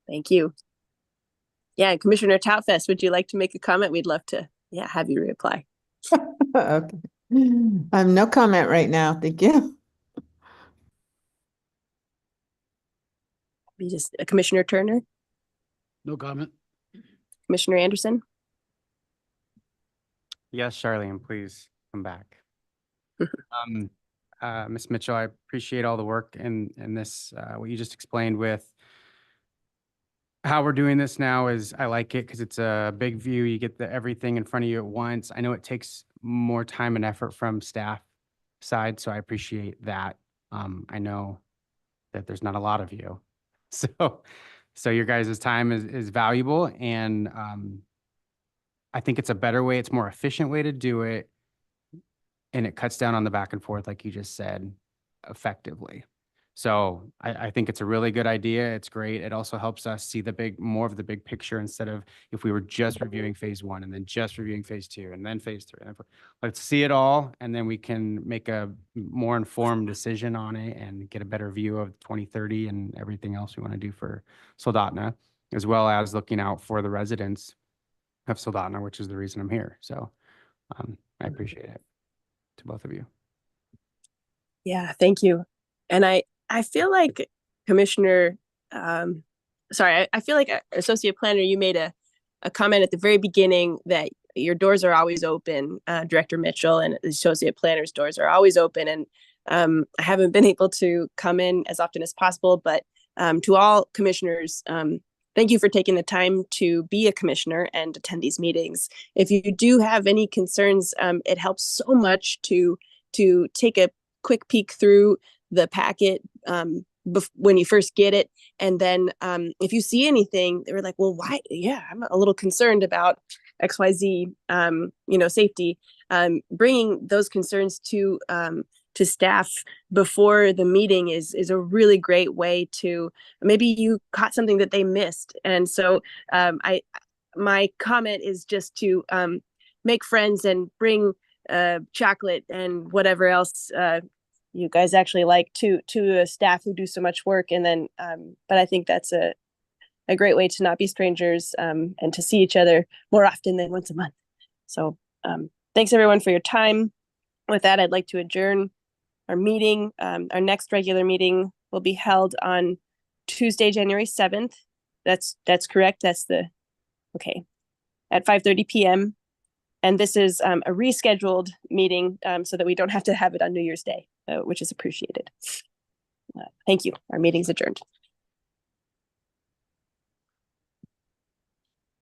Thank you. Yeah, and Commissioner Toutfest, would you like to make a comment? We'd love to, have you reapply. Okay. No comment right now. Thank you. Be just Commissioner Turner, No comment. Commissioner Anderson. Yes, Charlene, please come back. Ms. Mitchell, I appreciate all the work and this, what you just explained with how we're doing this now. Is I like it because it's a big view. You get everything in front of you at once. I know it takes more time and effort from staff side, so I appreciate that. I know that there's not a lot of you. So your guys' time is valuable, and I think it's a better way. It's a more efficient way to do it, and it cuts down on the back and forth, like you just said, effectively. So I think it's a really good idea. It's great. It also helps us see more of the big picture instead of if we were just reviewing phase 1 and then just reviewing phase 2 and then phase 3. Let's see it all, and then we can make a more informed decision on it and get a better view of 2030 and everything else we want to do for Soldotna, as well as looking out for the residents of Soldotna, which is the reason I'm here. So I appreciate it to both of you. Yeah, thank you. And I feel like Commissioner, I feel like Associate Planner, you made a comment at the very beginning that your doors are always open, Director Mitchell, and the Associate Planner's doors are always open. And I haven't been able to come in as often as possible, but to all commissioners, thank you for taking the time to be a commissioner and attend these meetings. If you do have any concerns, it helps so much to take a quick peek through the packet when you first get it. And then if you see anything, they were like, well, why? Yeah, I'm a little concerned about XYZ, safety. Bringing those concerns to staff before the meeting is a really great way to, maybe you caught something that they missed. And so my comment is just to make friends and bring chocolate and whatever else you guys actually like to staff who do so much work. And then but I think that's a great way to not be strangers and to see each other more often than once a month. So thanks everyone for your time. With that, I'd like to adjourn our meeting. Our next regular meeting will be held on Tuesday, January 7th. That's correct. That's at 5:30 p.m. And this is a rescheduled meeting so that we don't have to have it on New Year's Day, which is appreciated. Thank you. Our meeting's adjourned.